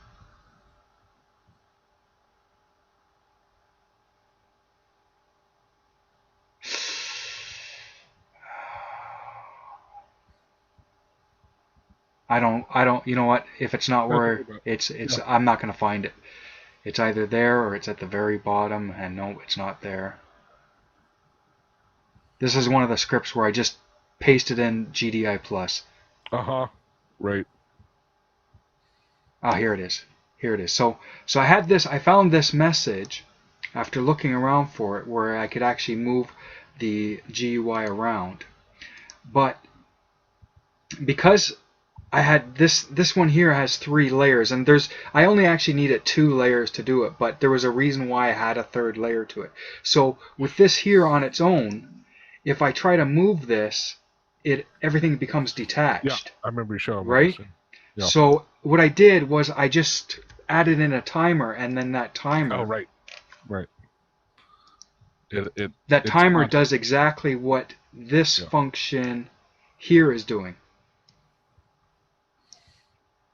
I don't, you know what, if it's not where I'm not going to find it. It's either there or it's at the very bottom, and no, it's not there. This is one of the scripts where I just pasted in GDI plus. Right. Oh, here it is. Here it is. So I had this. I found this message after looking around for it, where I could actually move the GUI around. But because I had this one here has 3 layers, and I only actually needed 2 layers to do it, but there was a reason why I had a 3rd layer to it. So with this here on its own, if I try to move this, everything becomes detached. Yeah, I remember you showing me. Right? Yeah. So what I did was I just added in a timer, and then that timer. Oh, right. Right. That timer does exactly what this function here is doing.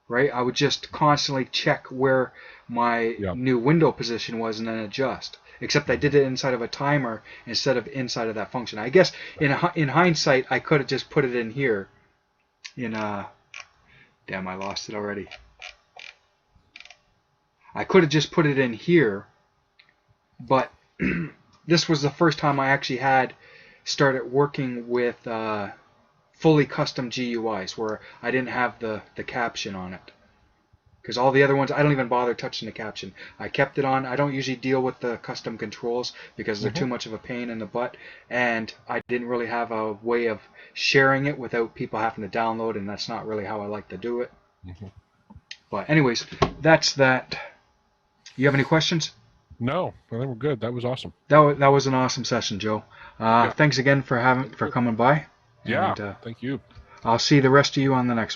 Right? I would just constantly check where my new window position was and then adjust. Except I did it inside of a timer instead of inside of that function. I guess in hindsight, I could have just put it in here. Damn, I lost it already. I could have just put it in here, but this was the first time I actually had started working with fully custom GUIs where I didn't have the caption on it. Because all the other ones, I don't even bother touching the caption. I kept it on. I don't usually deal with the custom controls because they're too much of a pain in the butt. And I didn't really have a way of sharing it without people having to download, and that's not really how I like to do it. But anyways, that's that. You have any questions? No, I think we're good. That was awesome. That was an awesome session, Joe. Thanks again for coming by. Yeah, thank you. I'll see the rest of you on the next one.